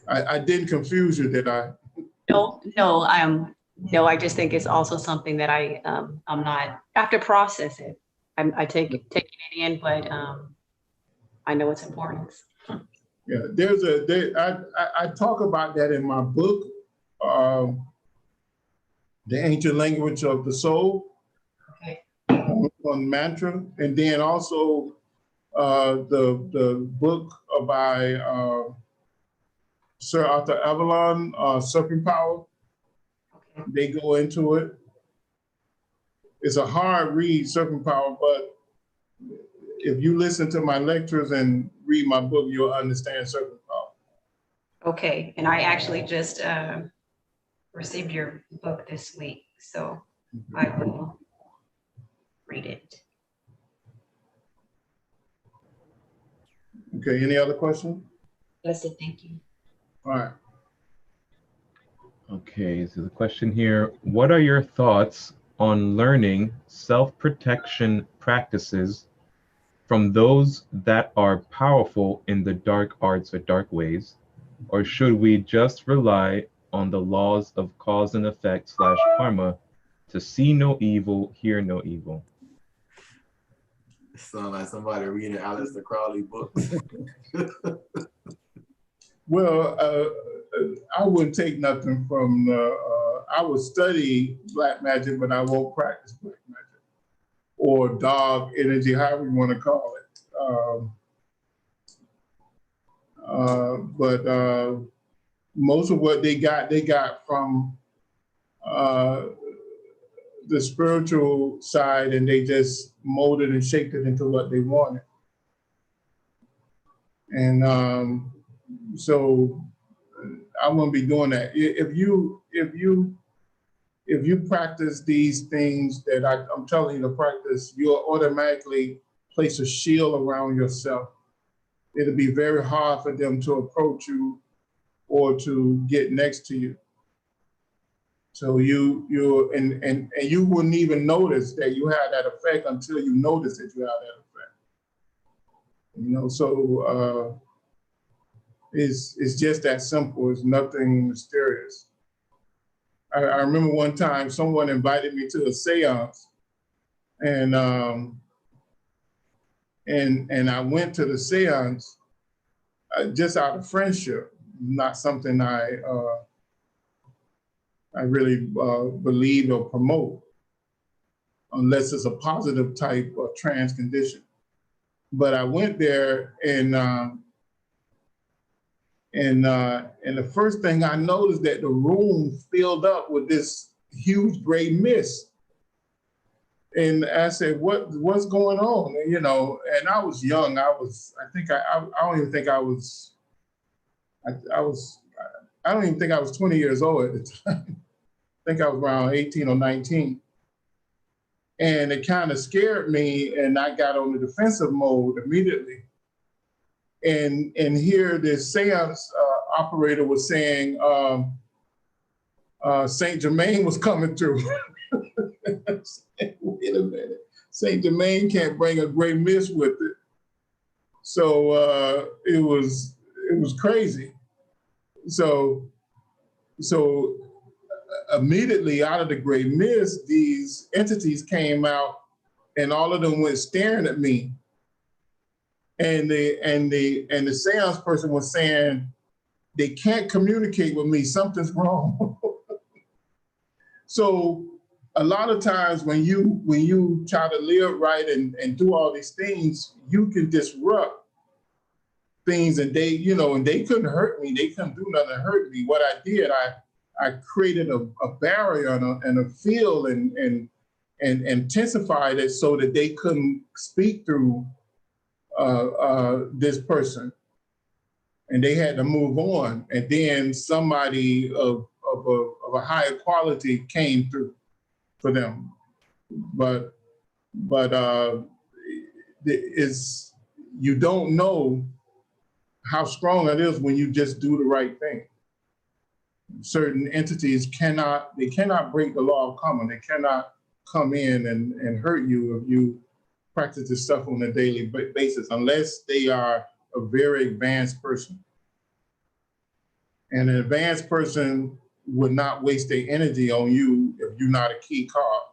I didn't confuse you, did I? No, I just think it's also something that I'm not, I have to process it. I taking it in, but I know its importance. Yeah, I talk about that in my book, The Ancient Language of the Soul, Okay. on mantra, and then also the book by Sir Arthur Avalon, Serpent Power. Okay. They go into it. It's a hard read, Serpent Power, but if you listen to my lectures and read my book, you'll understand Serpent Power. Okay, and I actually just received your book this week, so I will read it. Okay, any other questions? That's it, thank you. All right. Okay, so the question here, what are your thoughts on learning self-protection practices from those that are powerful in the dark arts or dark ways? Or should we just rely on the laws of cause and effect / karma to see no evil, hear no evil? It sounds like somebody reading Aleister Crowley books. Well, I wouldn't take nothing from, I would study black magic, but I won't practice black magic or dark energy, however you want to call it. But most of what they got from the spiritual side, and they just molded and shaped it into what they wanted. And so I wouldn't be doing that. If you practice these things that I'm telling you to practice, you'll automatically place a shield around yourself. It'll be very hard for them to approach you or to get next to you. So you wouldn't even notice that you had that effect until you notice that you have that effect. You know, so it's just that simple. It's nothing mysterious. I remember one time someone invited me to a seance, and I went to the seance just out of friendship, not something I really believe or promote, unless it's a positive type of trance condition. But I went there, and the first thing I noticed that the room filled up with this huge gray mist. And I said, what's going on? And, you know, and I was young. I don't even think I was 20 years old at the time. I think I was around 18 or 19. And it kind of scared me, and I got on the defensive mode immediately. And here this seance operator was saying Saint Germain was coming through. Wait a minute, Saint Germain can't bring a gray mist with it. So it was crazy. So immediately out of the gray mist, these entities came out, and all of them went staring at me. And the seance person was saying, they can't communicate with me, something's wrong. So a lot of times when you try to live right and do all these things, you can disrupt things, and they couldn't hurt me. They couldn't do nothing to hurt me. What I did, I created a barrier and a field and intensified it so that they couldn't speak through this person, and they had to move on. And then somebody of a higher quality came through for them. But you don't know how strong it is when you just do the right thing. Certain entities cannot break the law of karma. They cannot come in and hurt you if you practice this stuff on a daily basis, unless they are a very advanced person. And an advanced person would not waste their energy on you if you're not a key card.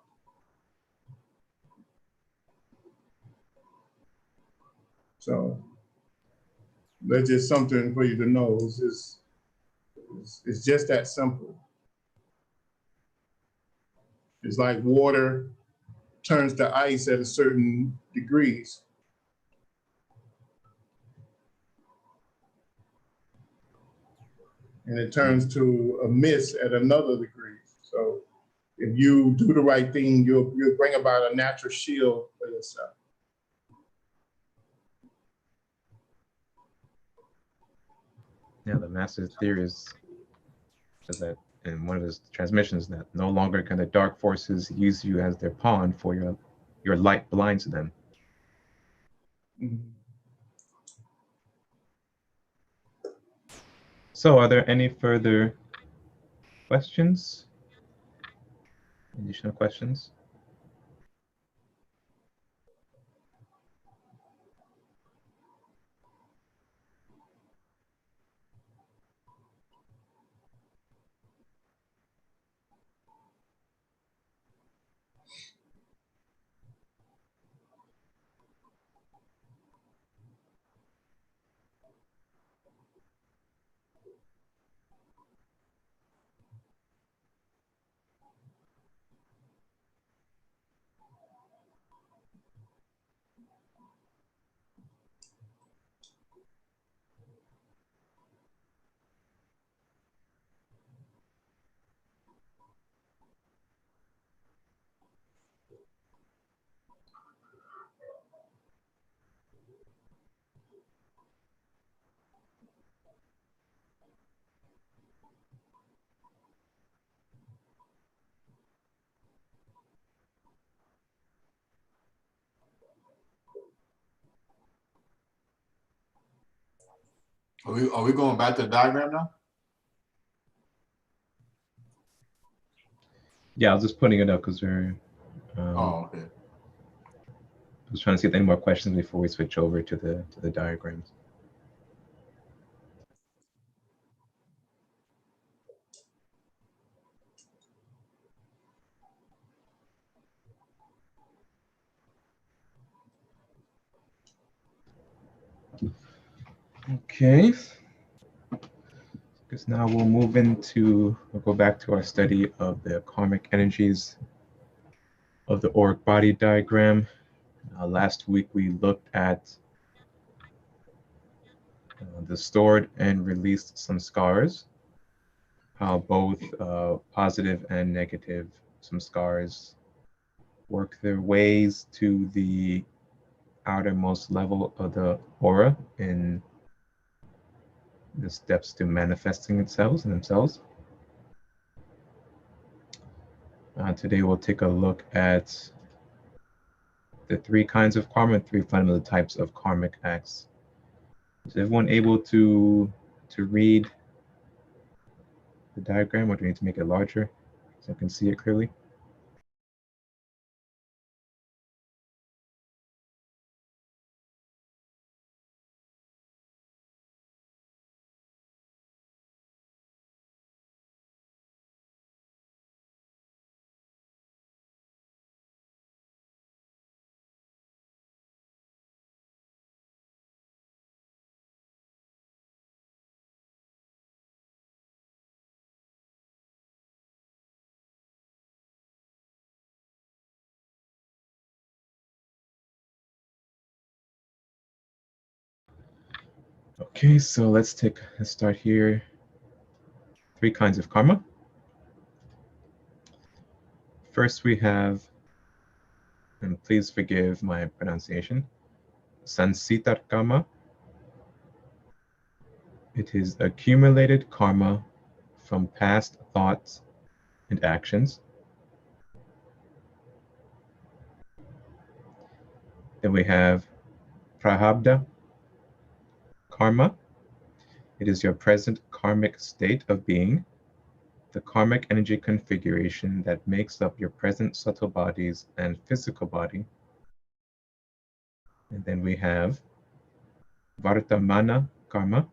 So that's just something for you to know. It's just that simple. It's like water turns to ice at a certain degrees. And it turns to a mist at another degree. So if you do the right thing, you'll bring about a natural shield for yourself. Yeah, the master's theory is that in one of his transmissions, that no longer can the dark forces use you as their pawn for your light blinds them. Mm-hmm. So are there any further questions? Additional questions? Are we going back to the diagram now? Yeah, I was just putting it up because we're. Oh, okay. I was trying to see if any more questions before we switch over to the diagrams. Okay. Because now we'll go back to our study of the karmic energies of the auric body diagram. Last week we looked at the stored and released samskaras, how both positive and negative samskaras work their ways to the outermost level of the aura in the steps to manifesting itself in themselves. Today we'll take a look at the three kinds of karma, three fundamental types of karmic acts. Is everyone able to read the diagram, or do we need to make it larger so I can see it clearly? Okay, so let's start here. Three kinds of karma. First we have, and please forgive my pronunciation, Sansitar karma. It is accumulated karma from past thoughts and actions. Then we have Prarabdha karma. It is your present karmic state of being, the karmic energy configuration that makes up your present subtle bodies and physical body. And then we have Vartamana karma.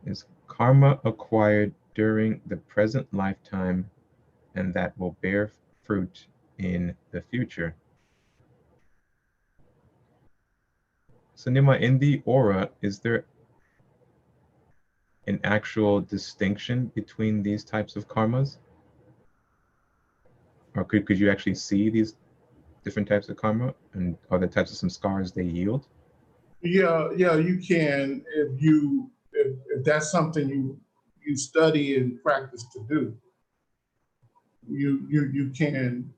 Is karma acquired during the present lifetime and that will bear fruit in the future. So Nima, in the aura, is there an actual distinction between these types of karmas? Or could you actually see these different types of karma and other types of samskaras they yield? Yeah, you can if that's something you study and practice to do. You can.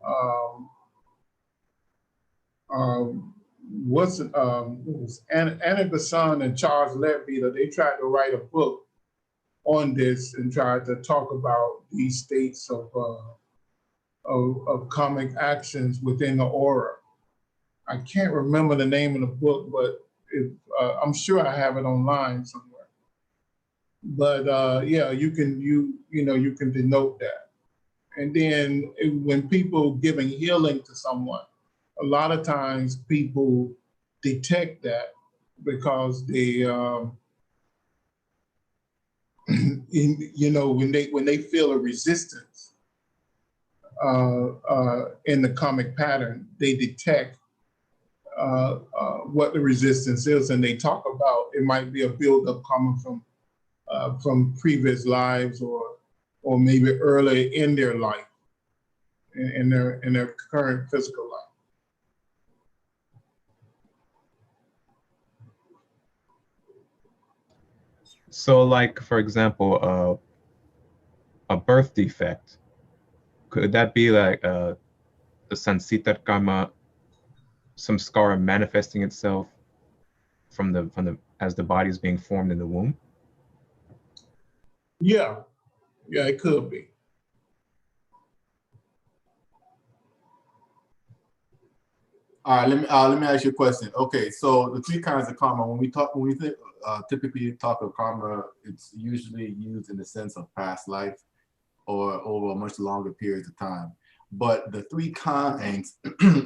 Anna Bassan and Charles Leadbeater, they tried to write a book on this and tried to talk about these states of karmic actions within the aura. I can't remember the name of the book, but I'm sure I have it online somewhere. But yeah, you can denote that. And then when people giving healing to someone, a lot of times people detect that because they, when they feel a resistance in the karmic pattern, they detect what the resistance is, and they talk about it might be a buildup coming from previous lives or maybe early in their life, in their current physical life. So like, for example, a birth defect, could that be like the Sansitar karma, samskara manifesting itself from the as the body is being formed in the womb? Yeah, it could be. All right, let me ask you a question. Okay, so the three kinds of karma, when we typically talk of karma, it's usually used in the sense of past life or over a much longer period of time. But the three kinds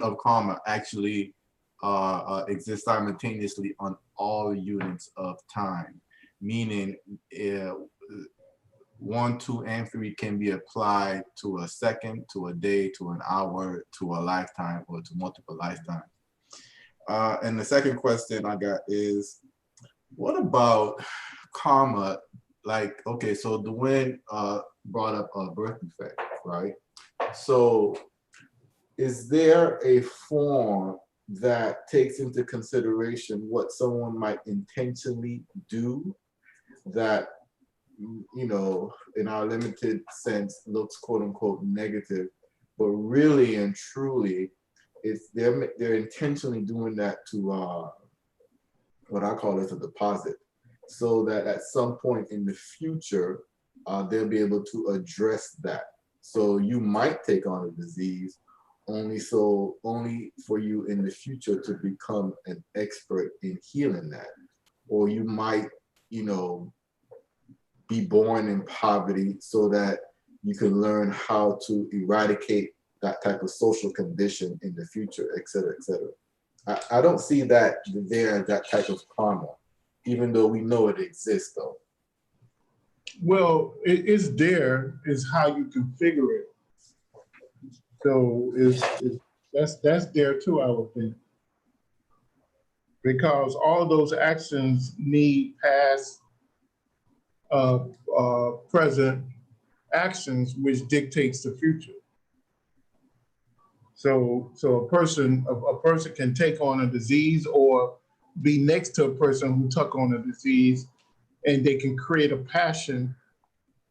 of karma actually exist simultaneously on all units of time, meaning 1, 2, and 3 can be applied to a second, to a day, to an hour, to a lifetime, or to multiple lifetimes. And the second question I got is, what about karma like, okay, so Dwayne brought up a birth defect, right? So is there a form that takes into consideration what someone might intentionally do that, you know, in our limited sense looks quote unquote negative, but really and truly it's they're intentionally doing that to what I call as a deposit, so that at some point in the future they'll be able to address that. So you might take on a disease only for you in the future to become an expert in healing that, or you might, you know, be born in poverty so that you can learn how to eradicate that type of social condition in the future, et cetera, et cetera. I don't see that there, that type of karma, even though we know it exists though. Well, it's there, is how you configure it. So that's there too, I would think. Because all those actions need past, present actions, which dictates the future. So a person can take on a disease or be next to a person who took on a disease, and they can create a passion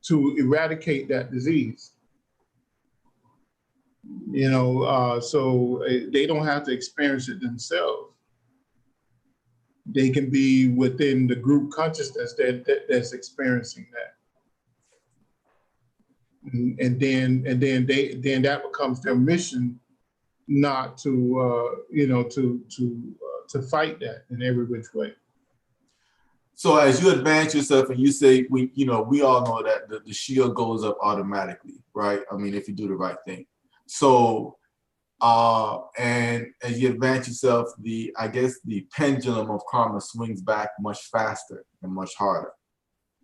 to eradicate that disease. You know, so they don't have to experience it themselves. They can be within the group consciousness that's experiencing that. And then that becomes their mission, not to you know, to fight that in every which way. So as you advance yourself and you say, we all know that the shield goes up automatically, right? I mean, if you do the right thing. So, and as you advance yourself, I guess the pendulum of karma swings back much faster and much harder.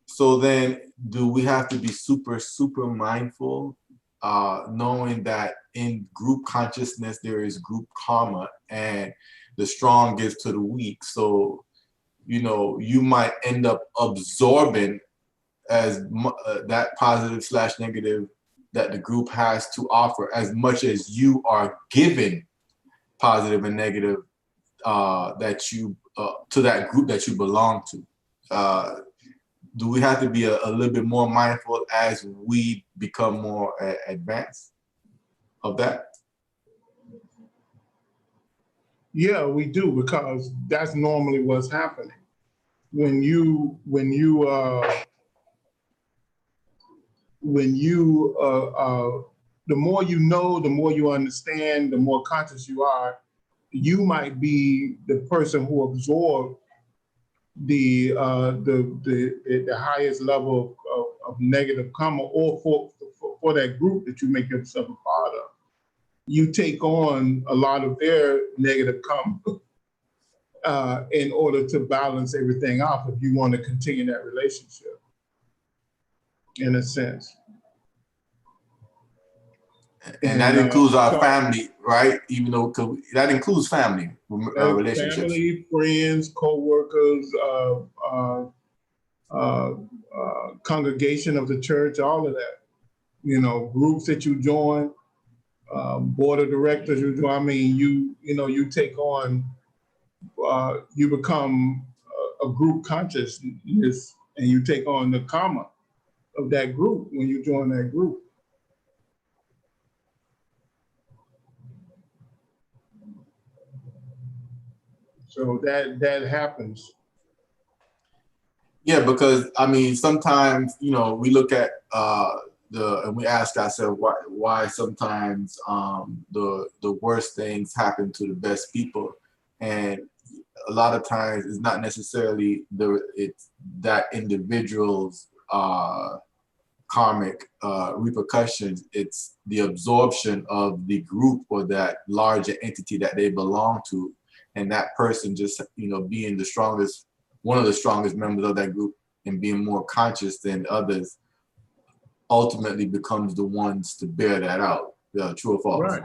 So then do we have to be super, super mindful, knowing that in group consciousness, there is group karma and the strong gives to the weak. So, you know, you might end up absorbing as that positive / negative that the group has to offer as much as you are giving positive and negative that you to that group that you belong to. Do we have to be a little bit more mindful as we become more advanced of that? Yeah, we do, because that's normally what's happening. When you the more you know, the more you understand, the more conscious you are, you might be the person who absorbed the highest level of negative karma, or for that group that you make yourself a part of. You take on a lot of their negative karma in order to balance everything off if you want to continue that relationship, in a sense. And that includes our family, right? Even though that includes family relationships. Family, friends, co-workers, congregation of the church, all of that. You know, groups that you join, board of directors you join. I mean, you take on, you become a group consciousness, and you take on the karma of that group when you join that group. So that happens. Yeah, because I mean, sometimes, you know, we look at and we ask ourselves why sometimes the worst things happen to the best people, and a lot of times it's not necessarily it's that individual's karmic repercussions. It's the absorption of the group or that larger entity that they belong to, and that person just, you know, being the strongest, one of the strongest members of that group and being more conscious than others ultimately becomes the ones to bear that out. True or false?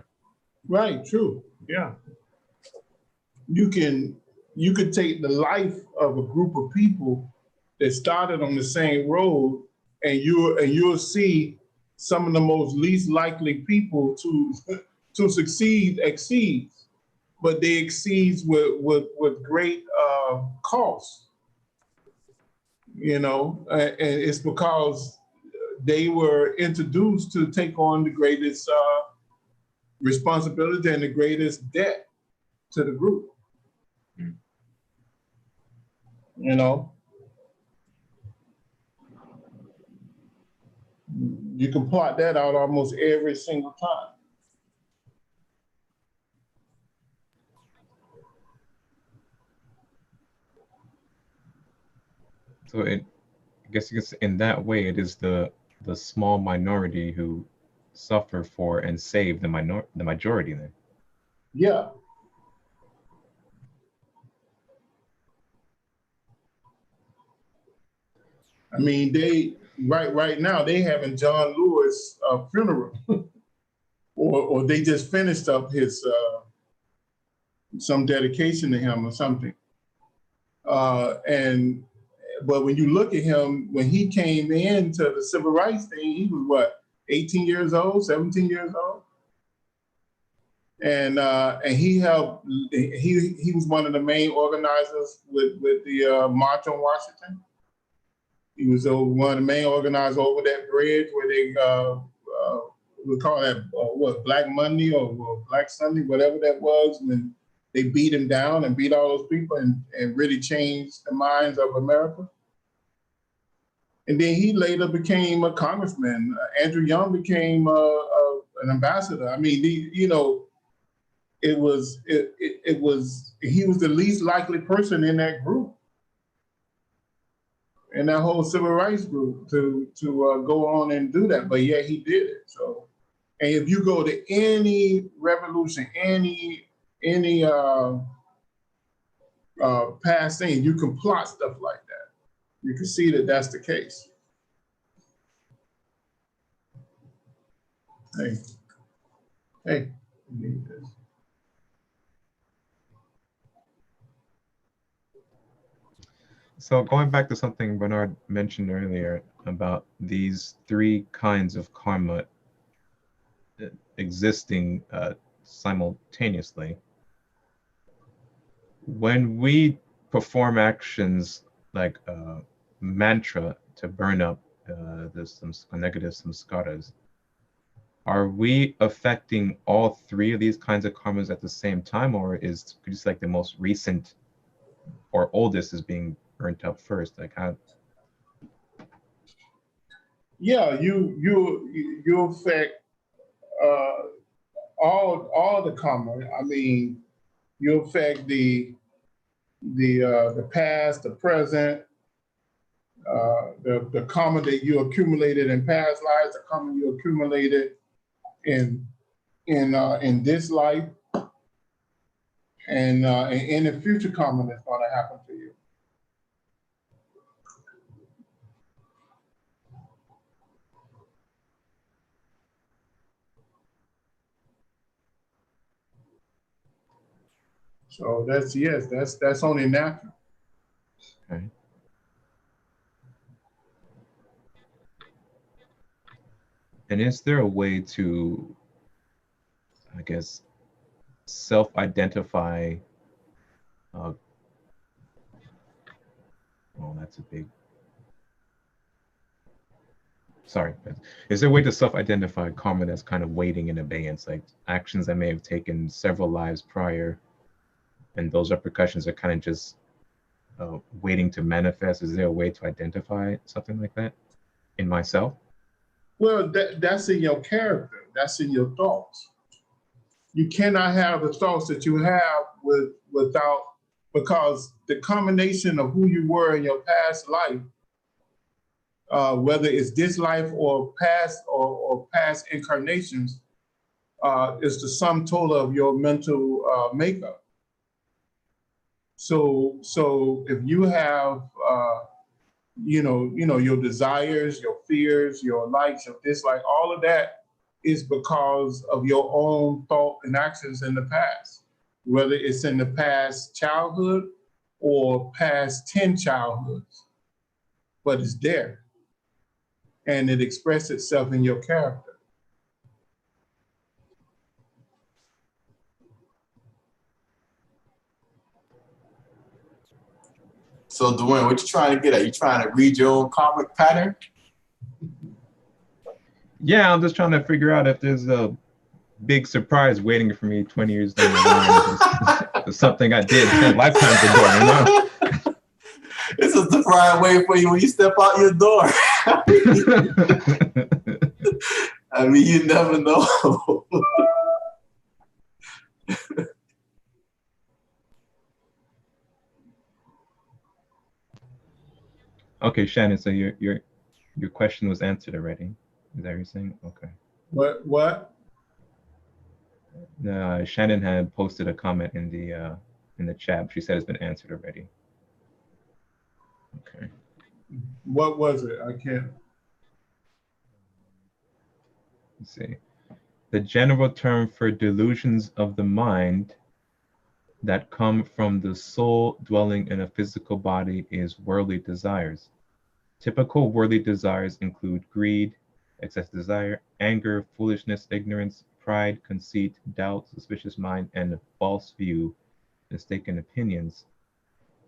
Right, true. Yeah. You could take the life of a group of people that started on the same road, and you'll see some of the most least likely people to succeed exceeds, but they exceeds with great cost. You know, and it's because they were introduced to take on the greatest responsibility and the greatest debt to the group. You know, you can plot that out almost every single time. So I guess in that way, it is the small minority who suffer for and save the majority then. Yeah. I mean, they right now they having John Lewis funeral, or they just finished up his some dedication to him or something. But when you look at him, when he came into the civil rights thing, he was what, 18 years old, 17 years old, and he helped. He was one of the main organizers with the March on Washington. He was one of the main organizers over that bridge where they we call that what, Black Monday or Black Sunday, whatever that was, when they beat him down and beat all those people and really changed the minds of America. And then he later became a congressman. Andrew Young became an ambassador. I mean, he was the least likely person in that group, in that whole civil rights group, to go on and do that. But yeah, he did it. So, and if you go to any revolution, any past thing, you can plot stuff like that. You can see that that's the case. Hey, I need this. So going back to something Bernard mentioned earlier about these three kinds of karma existing simultaneously, when we perform actions like mantra to burn up some negative samskaras, are we affecting all three of these kinds of karmas at the same time, or is just like the most recent or oldest is being burnt up first? Like how? Yeah, you affect all the karma. I mean, you affect the past, the present, the karma that you accumulated in past lives, the karma you accumulated in this life, and in the future karma that's going to happen to you. So that's only natural. Okay. And is there a way to, I guess, self-identify? Well, that's a big. Sorry. Is there a way to self-identify karma that's kind of waiting in abeyance, like actions that may have taken several lives prior, and those repercussions are kind of just waiting to manifest? Is there a way to identify something like that in myself? Well, that's in your character. That's in your thoughts. You cannot have the thoughts that you have without, because the combination of who you were in your past life, whether it's this life or past incarnations, is the sum total of your mental makeup. So if you have your desires, your fears, your likes, your dislikes, all of that is because of your own thought and actions in the past, whether it's in the past childhood or past 10 childhoods. but it's there. And it expresses itself in your character. So Dwayne, what you trying to get at? You trying to read your own karmic pattern? Yeah, I'm just trying to figure out if there's a big surprise waiting for me 20 years down the line. It's something I did 10 lifetimes ago, you know? It's a surprise waiting for you when you step out your door. I mean, you never know. Okay, Shannon, so your question was answered already. Is that what you're saying? Okay. What? Shannon had posted a comment in the chat. She said it's been answered already. Okay. What was it? I can't. Let's see. The general term for delusions of the mind that come from the soul dwelling in a physical body is worldly desires. Typical worldly desires include greed, excess desire, anger, foolishness, ignorance, pride, conceit, doubt, suspicious mind, and false view, mistaken opinions.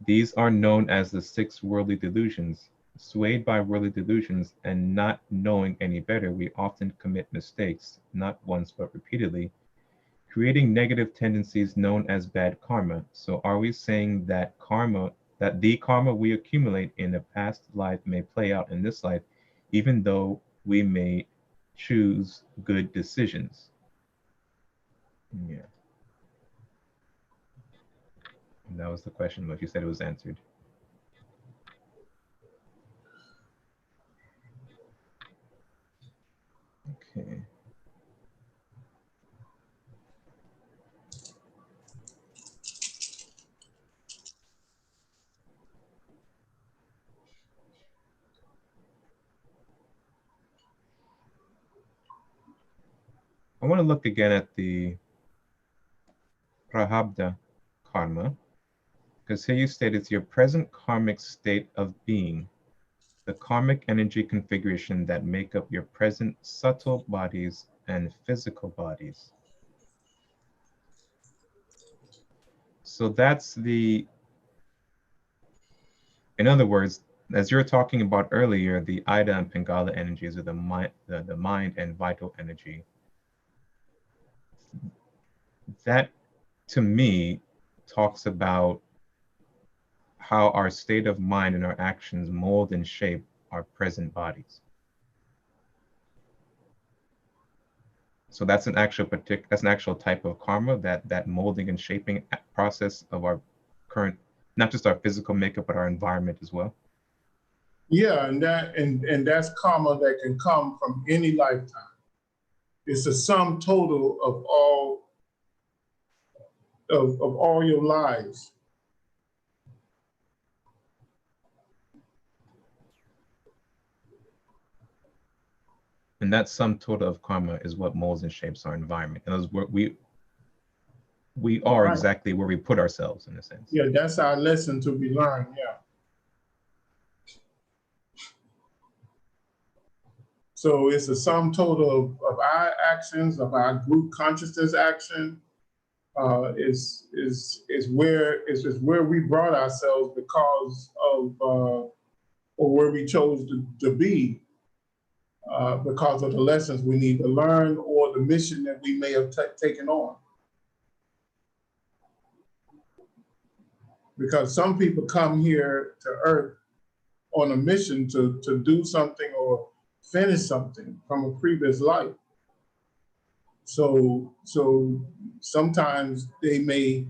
These are known as the 6 worldly delusions. Swayed by worldly delusions and not knowing any better, we often commit mistakes, not once but repeatedly, creating negative tendencies known as bad karma. So are we saying that the karma we accumulate in a past life may play out in this life, even though we may choose good decisions? Yeah. And that was the question, but you said it was answered. Okay. I want to look again at the Prarabdha karma, because here you state it's your present karmic state of being, the karmic energy configuration that make up your present subtle bodies and physical bodies. So that's in other words, as you were talking about earlier, the Ida and Pingala energies are the mind and vital energy. That, to me, talks about how our state of mind and our actions mold and shape our present bodies. So that's an actual type of karma, that molding and shaping process of our current, not just our physical makeup, but our environment as well. Yeah, and that's karma that can come from any lifetime. It's a sum total of all your lives. And that sum total of karma is what molds and shapes our environment. And we are Right. exactly where we put ourselves, in a sense. Yeah, that's our lesson to be learned, yeah. So it's a sum total of our actions, of our group consciousness action, is where we brought ourselves because of, or where we chose to be, because of the lessons we need to learn or the mission that we may have taken on. Because some people come here to Earth on a mission to do something or finish something from a previous life. So sometimes they may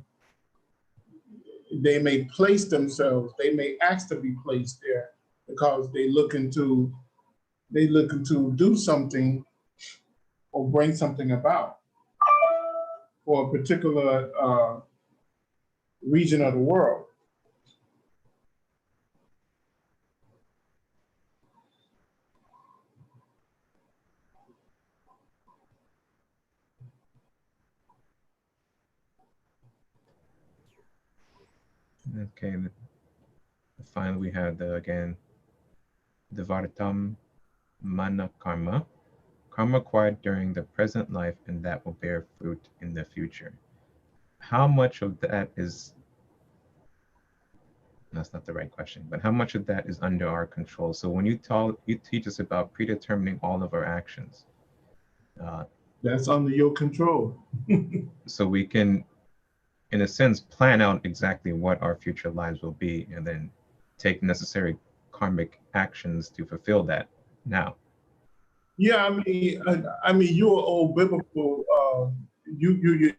place themselves, they may ask to be placed there because they looking to do something or bring something about for a particular region of the world. Okay. Finally, we had again Devartam Mana Karma, karma acquired during the present life and that will bear fruit in the future. How much of that is, that's not the right question, but how much of that is under our control? So when you teach us about predetermining all of our actions, that's under your control. so we can, in a sense, plan out exactly what our future lives will be and then take necessary karmic actions to fulfill that now. Yeah, I mean, you're old biblical. You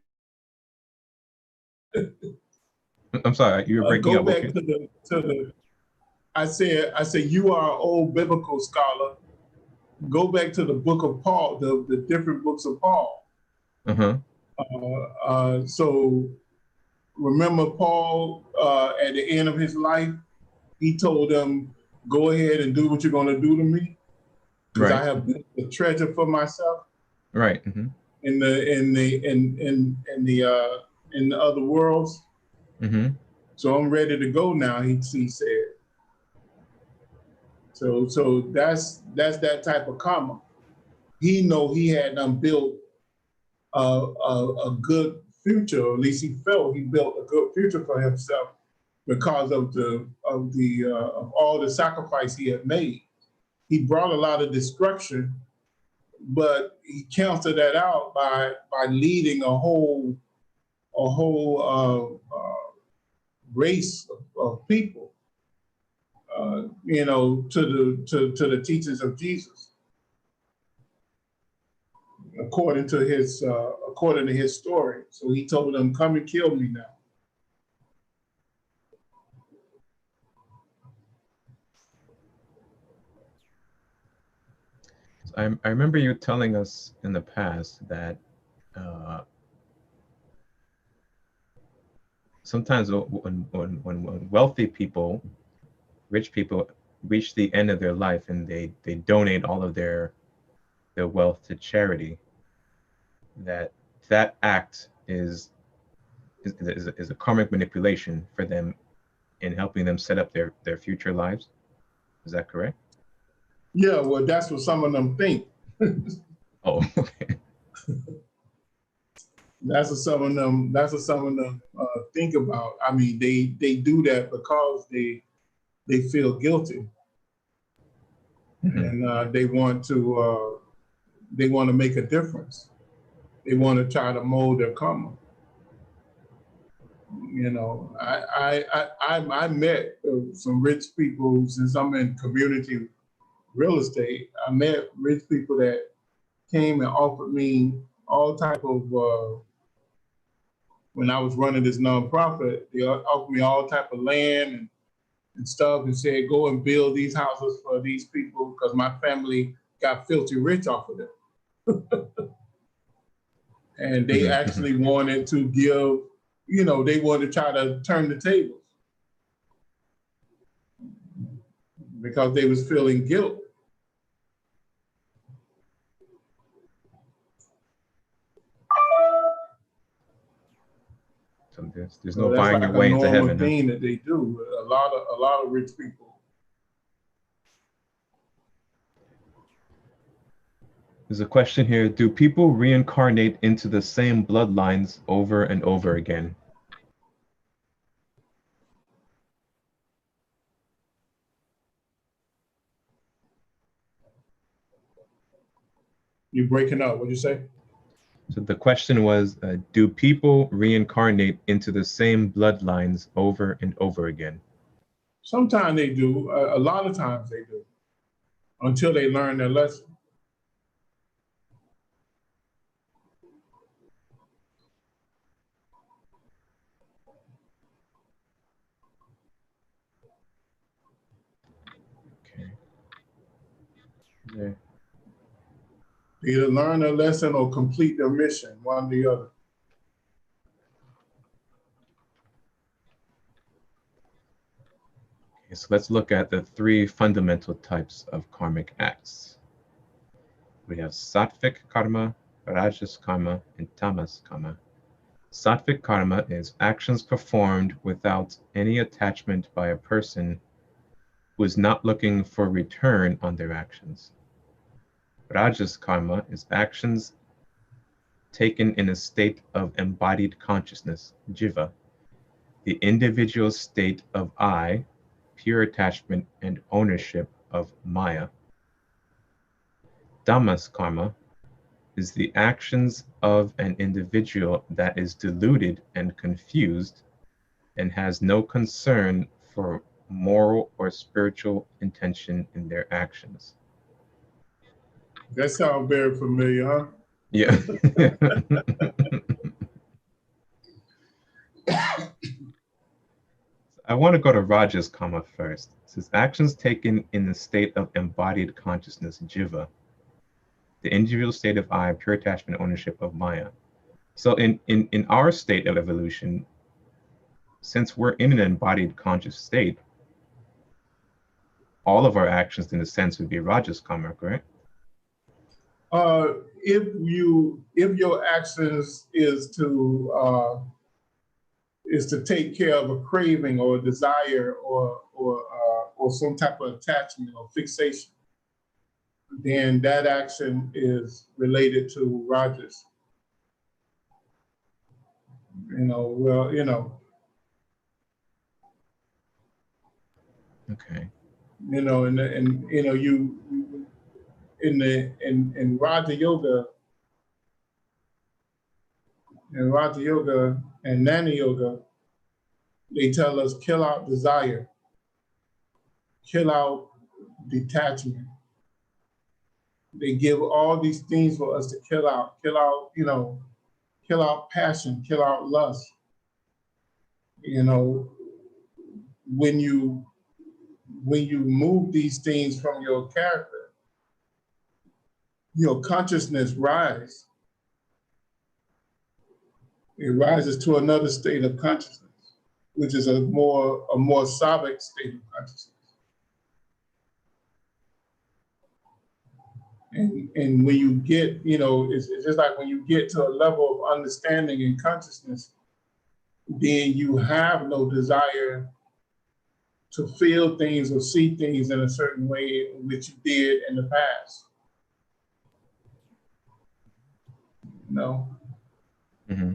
I'm sorry, you were breaking go up. back to the. I said you are an old biblical scholar. Go back to the book of Paul, the different books of Paul. Uh-huh. So remember Paul at the end of his life, he told them, "Go ahead and do what you're going to do to me, because Right. I have built a treasure for myself." Right. Mm-hmm. In the other worlds. Mm-hmm. So I'm ready to go now, he said. So that's that type of karma. He know he had built a good future, or at least he felt he built a good future for himself because of all the sacrifice he had made. He brought a lot of destruction, but he canceled that out by leading a whole race of people, to the teachings of Jesus, according to his story. So he told them, "Come and kill me now." I remember you telling us in the past that sometimes when wealthy people, rich people, reach the end of their life and they donate all of their wealth to charity, that act is a karmic manipulation for them in helping them set up their future lives. Is that correct? Yeah, well, that's what some of them think. Oh, okay. That's what some of them think about. I mean, they do that because they feel guilty. Mm-hmm. And they want to make a difference. They want to try to mold their karma. I met some rich people. Since I'm in community real estate, I met rich people that came and offered me all type of, when I was running this nonprofit, they offered me all type of land and stuff and said, "Go and build these houses for these people," because my family got filthy rich off of them. And they actually wanted to give, they wanted to try to turn the tables because they was feeling guilt. So there's no that's buying like your way a into normal heaven. thing that they do. A lot of rich people. There's a question here. Do people reincarnate into the same bloodlines over and over again? You're breaking up. What'd you say? So the question was, do people reincarnate into the same bloodlines over and over again? Sometimes they do. A lot of times they do, until they learn their lesson. Okay. Yeah. They either learn their lesson or complete their mission, one or the other. Okay, so let's look at the three fundamental types of karmic acts. We have sattvic karma, rajas karma, and tamas karma. Sattvic karma is actions performed without any attachment by a person who is not looking for return on their actions. Rajas karma is actions taken in a state of embodied consciousness, jiva, the individual state of I, pure attachment and ownership of Maya. Tamas karma is the actions of an individual that is deluded and confused and has no concern for moral or spiritual intention in their actions. That sounds very familiar, huh? Yeah. I want to go to Rajas karma first. It says actions taken in the state of embodied consciousness, jiva, the individual state of I, pure attachment, ownership of Maya. So in our state of evolution, since we're in an embodied conscious state, all of our actions in a sense would be Rajas karma, correct? If your actions is to take care of a craving or a desire or some type of attachment or fixation, then that action is related to Rajas. Okay. You in Raja Yoga, and Nana Yoga, they tell us kill out desire, kill out detachment. They give all these things for us to kill out, kill out passion, kill out lust. When you move these things from your character, your consciousness rises. It rises to another state of consciousness, which is a more Sattvic state of consciousness. And when you get, it's just like when you get to a level of understanding and consciousness, then you have no desire to feel things or see things in a certain way which you did in the past. No. Mm-hmm.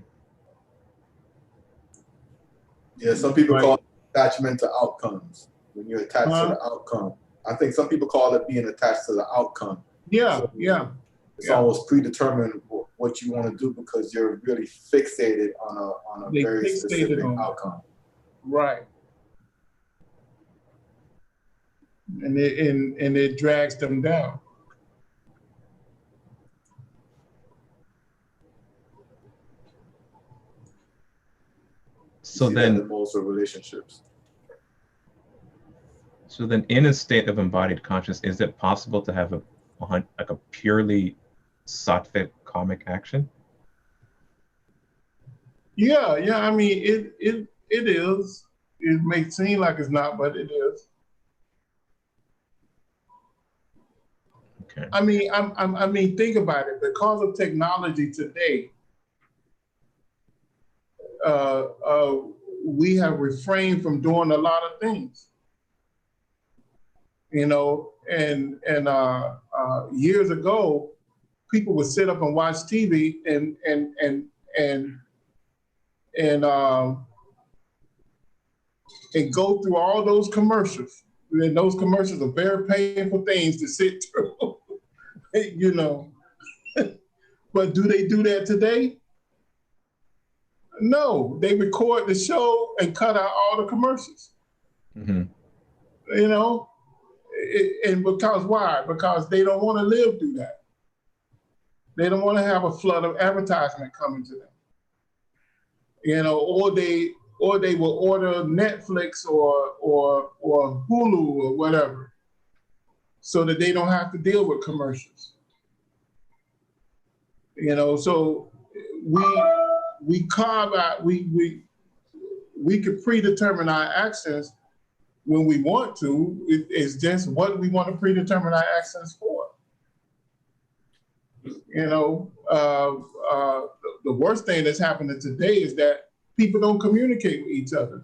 Yeah, some people call it attachment to outcomes. When you're attached to the outcome, I think some people call it being attached to the outcome. Yeah, so yeah. It's almost predetermined what you want to do because you're really fixated on a very specific outcome. Right. And it drags them down. So then, in most of relationships. So then, in a state of embodied consciousness, is it possible to have a purely sattvic karmic action? Yeah. I mean, it is. It may seem like it's not, but it is. Okay. I mean, think about it. Because of technology today, we have refrained from doing a lot of things. And years ago, people would sit up and watch TV and go through all those commercials. And those commercials are very painful things to sit through, But do they do that today? No, they record the show and cut out all the commercials. Mm-hmm. And because why? Because they don't want to live through that. They don't want to have a flood of advertisement coming to them. Or they will order Netflix or Hulu or whatever, so that they don't have to deal with commercials. So we carve out, we could predetermine our actions when we want to. It's just what we want to predetermine our actions for. The worst thing that's happening today is that people don't communicate with each other.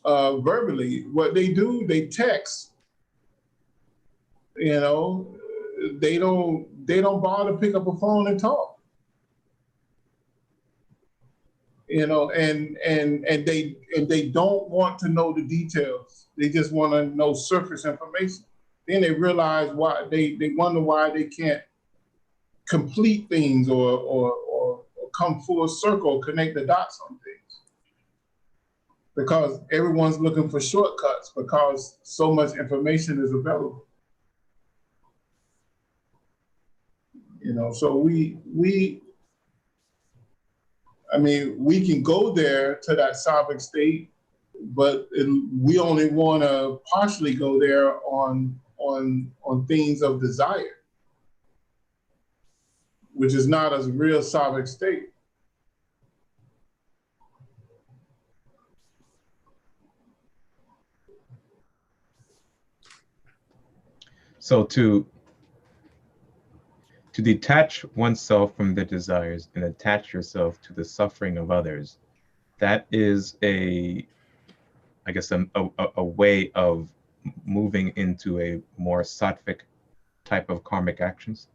verbally. What they do, they text. You know, they don't bother to pick up a phone and talk. You know, and they don't want to know the details. They just want to know surface information. Then they realize why they wonder why they can't complete things or come full circle, connect the dots on things. Because everyone's looking for shortcuts because so much information is available. You know, so we can go there to that sovereign state, but we only want to partially go there on things of desire, which is not a real sovereign state. So to detach oneself from the desires and attach yourself to the suffering of others, that is I guess a way of moving into a more sattvic type of karmic actions.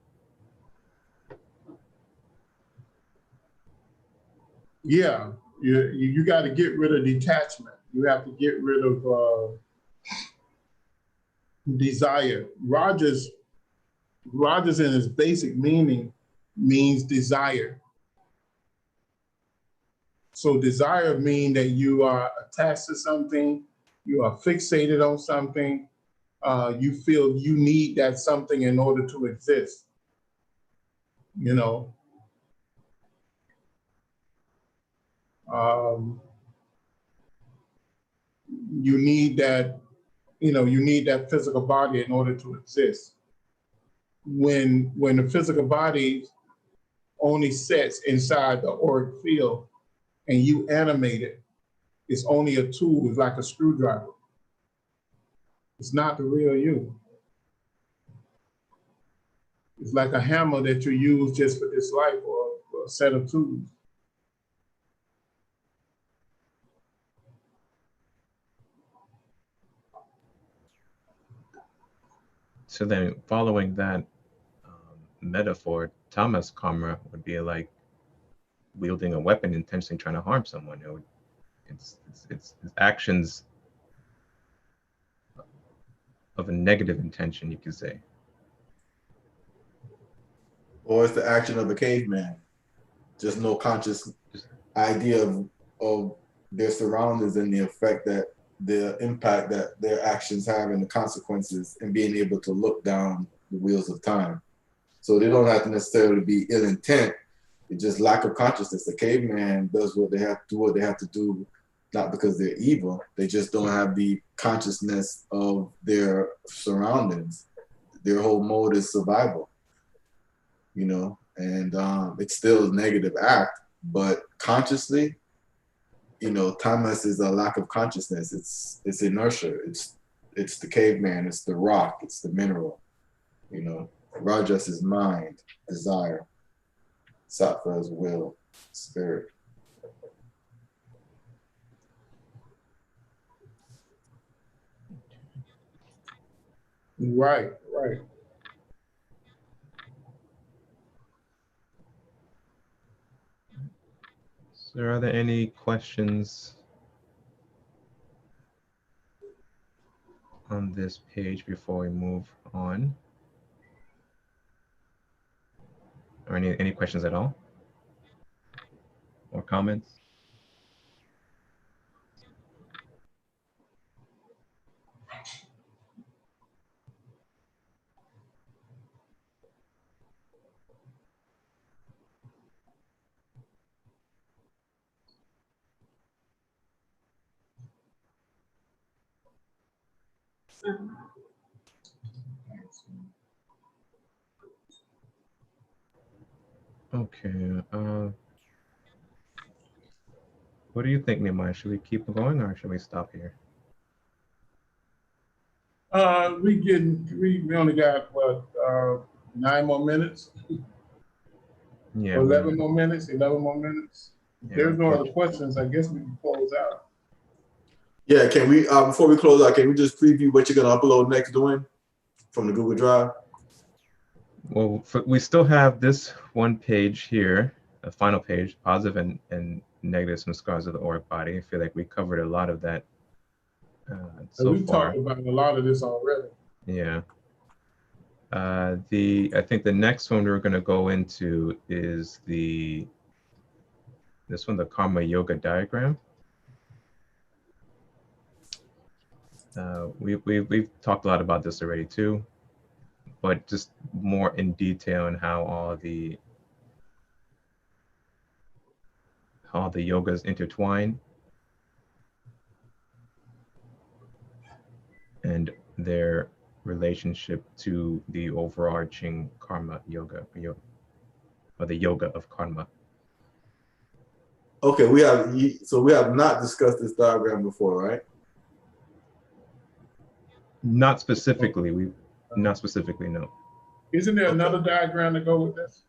Yeah, you got to get rid of detachment. You have to get rid of desire. Rajas in its basic meaning means desire. So desire means that you are attached to something, you are fixated on something, you feel you need that something in order to exist. You know, you need that, you need that physical body in order to exist. When the physical body only sets inside the auric field and you animate it, it's only a tool, it's like a screwdriver. It's not the real you. It's like a hammer that you use just for this life or a set of tools. So then following that metaphor, tamas karma would be like wielding a weapon intentionally trying to harm someone. It's actions of a negative intention, you could say. Or it's the action of a caveman. Just no conscious idea of their surroundings and the effect that the impact that their actions have and the consequences, and being able to look down the wheels of time. So they don't have to necessarily be ill intent. It's just lack of consciousness. The caveman does what they have to do, not because they're evil. They just don't have the consciousness of their surroundings. Their whole mode is survival, and it's still a negative act, but consciously, tamas is a lack of consciousness. It's inertia. It's the caveman. It's the rock. It's the mineral. Rajas is mind, desire. Sattva is will, spirit. Right. So are there any questions on this page before we move on? Or any questions at all? Or comments? Okay. What do you think, Nehemiah? Should we keep going or should we stop here? We only got 9 more minutes? Yeah. 11 more minutes? 11 more minutes? If there's no other questions, I guess we can close out. Yeah, can we, before we close out, can we just preview what you're gonna upload next doing from the Google Drive? Well, we still have this one page here, a final page, positive and negative some scars of the auric body. I feel like we covered a lot of that so we far. talked about a lot of this already. Yeah. I think the next one we're going to go into is this one, the Karma Yoga diagram. We've talked a lot about this already too, but just more in detail on how all the yogas intertwine and their relationship to the overarching karma yoga, or the yoga of karma. Okay, so we have not discussed this diagram before, right? Not specifically, no. Isn't there another diagram to go with this?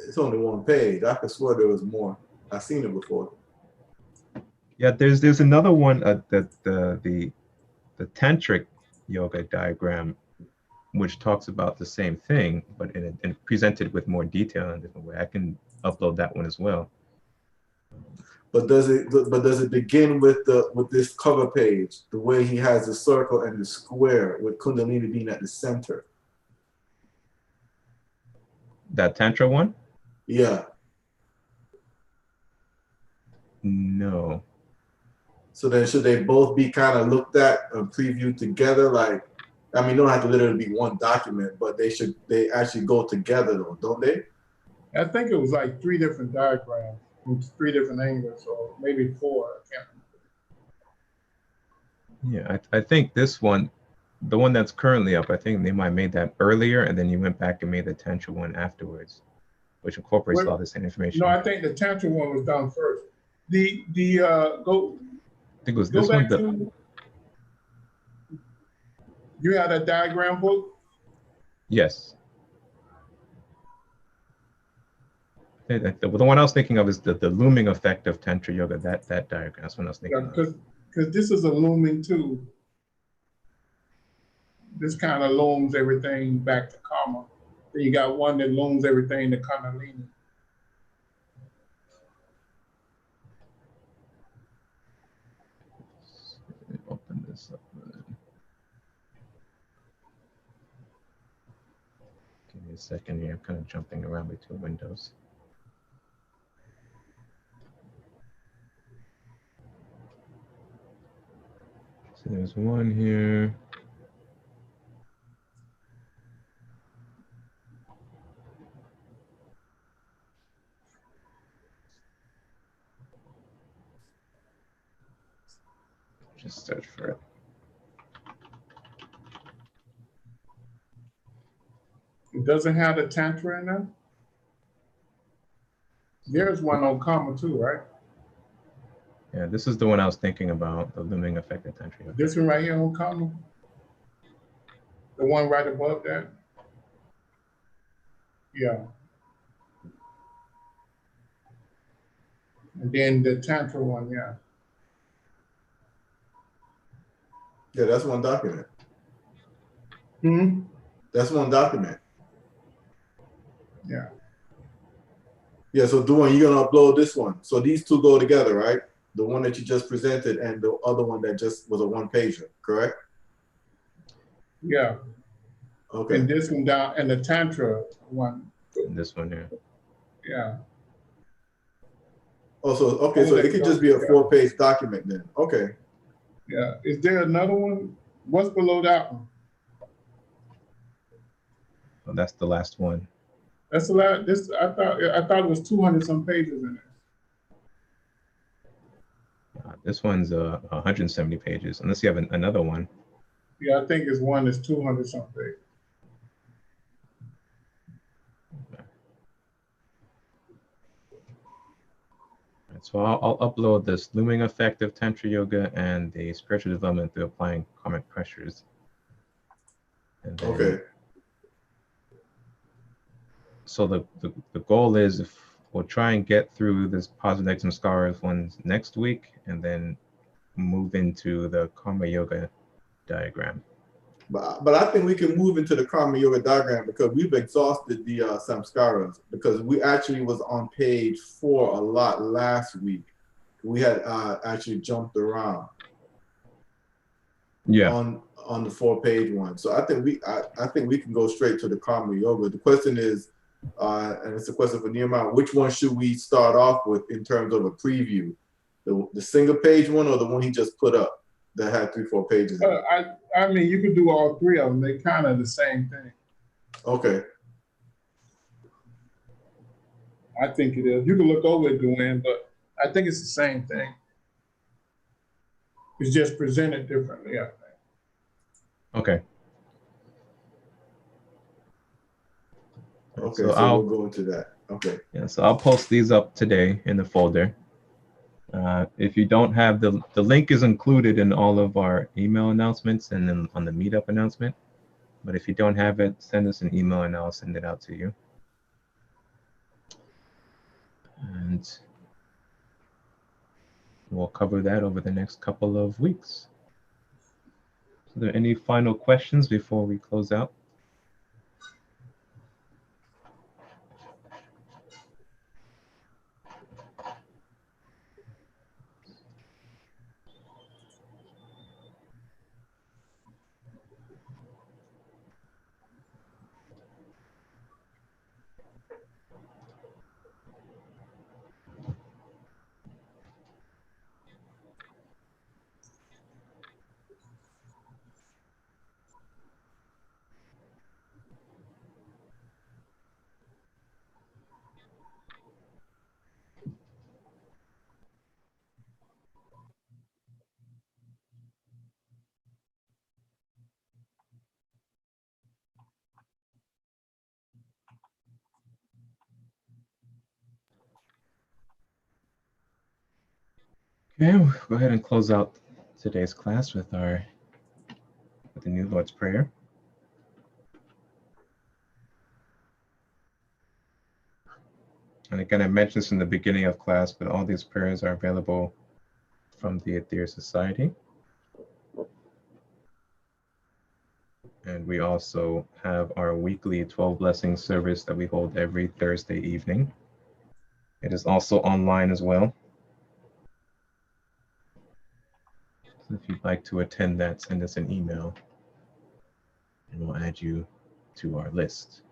It's only one page. I could swear there was more. I've seen it before. Yeah, there's another one, the tantric yoga diagram, which talks about the same thing, but in presented with more detail in a different way. I can upload that one as well. But does it begin with this cover page, the way he has the circle and the square with Kundalini being at the center? That Tantra one? Yeah. No. So then should they both be kind of looked at and previewed together? Like, I mean, don't have to literally be one document, but they actually go together though, don't they? I think it was like 3 different diagrams from 3 different angles, or maybe 4, I can't remember. Yeah, I think this one, the one that's currently up, I think they might have made that earlier, and then you went back and made the Tantra one afterwards, which incorporates all the same information. No, I think the Tantra one was done first. I think it was this one. You had a diagram book? Yes. The one I was thinking of is the looming effect of Tantra Yoga, that diagram. That's what I was thinking of. Because this is a looming too. This kind of looms everything back to karma. Then you got one that looms everything to Kundalini. Open this up. Give me a second here. I'm kind of jumping around between windows. So there's one here. Just search for it. It doesn't have the Tantra in there? There's one on karma too, right? Yeah, this is the one I was thinking about, the looming effect of Tantra Yoga. This one right here on karma? The one right above that? Yeah. And then the Tantra one, yeah. Yeah, that's one document. Hmm? That's one document. Yeah. Yeah, so Duane, you're gonna upload this one. So these two go together, right? The one that you just presented and the other one that just was a one-pager, correct? Yeah. Okay. And this one down, and the Tantra one. And this one here. Yeah. Oh, so okay, so it could just be a 4-page document then. Okay. Yeah. Is there another one? What's below that one? Oh, that's the last one. That's a lot. I thought it was 200 some pages in it. This one's 170 pages, unless you have another one. Yeah, I think it's one that's 200 some pages. So I'll upload this looming effect of Tantra Yoga and the spiritual development through applying karmic pressures. And then, Okay. so the goal is, if we'll try and get through this positive, negative, and scars ones next week, and then move into the karma yoga diagram. But I think we can move into the karma yoga diagram because we've exhausted the samskaras, because we actually was on page 4 a lot last week. We had actually jumped around. Yeah. On the 4-page one. So I think we can go straight to the karma yoga. The question is, and it's a question for Nehemiah, which one should we start off with in terms of a preview? The single page one or the one he just put up that had 3-4 pages? I mean, you could do all 3 of them. They're kind of the same thing. Okay. I think it is. You can look over it, Duane, but I think it's the same thing. It's just presented differently, I think. Okay. Okay, so we'll go into that. Okay. Yeah, so I'll post these up today in the folder. If you don't have the link is included in all of our email announcements and then on the Meetup announcement. But if you don't have it, send us an email and I'll send it out to you. And we'll cover that over the next couple of weeks. Are there any final questions before we close out? Okay, we'll go ahead and close out today's class with the New Lord's Prayer. And again, I mentioned this in the beginning of class, but all these prayers are available from the Aether Society. And we also have our weekly 12 blessing service that we hold every Thursday evening. It is also online as well. So if you'd like to attend that, send us an email and we'll add you to our list.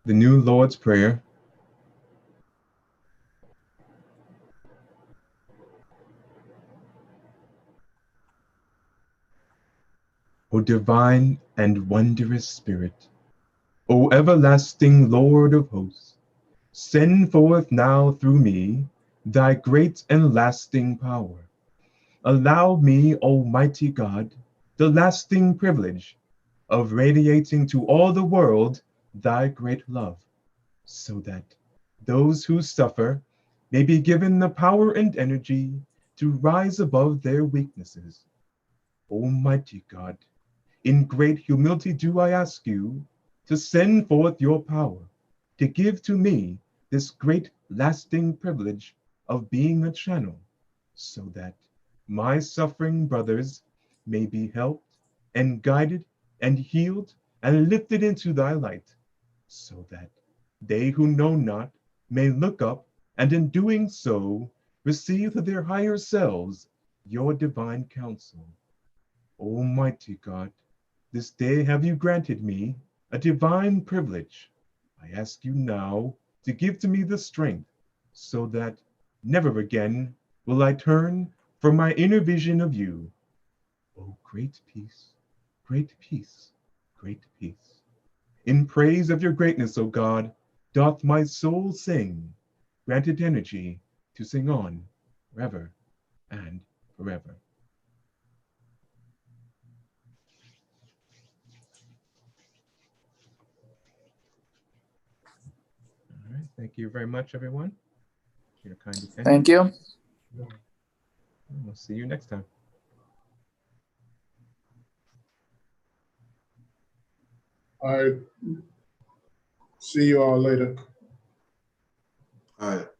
The New Lord's Prayer. O divine and wondrous Spirit, O everlasting Lord of hosts, send forth now through me thy great and lasting power. Allow me, Almighty God, the lasting privilege of radiating to all the world thy great love, so that those who suffer may be given the power and energy to rise above their weaknesses. Almighty God, in great humility do I ask you to send forth your power, to give to me this great lasting privilege of being a channel, so that my suffering brothers may be helped and guided and healed and lifted into thy light, so that they who know not may look up and in doing so receive to their higher selves your divine counsel. Almighty God, this day have you granted me a divine privilege. I ask you now to give to me the strength so that never again will I turn from my inner vision of you. Oh, great peace, great peace, great peace. In praise of your greatness, O God, doth my soul sing, granted energy to sing on forever and forever. Thank you very much, everyone. Your kind attention. Thank you. We'll see you next time. All right. See you all later. All right.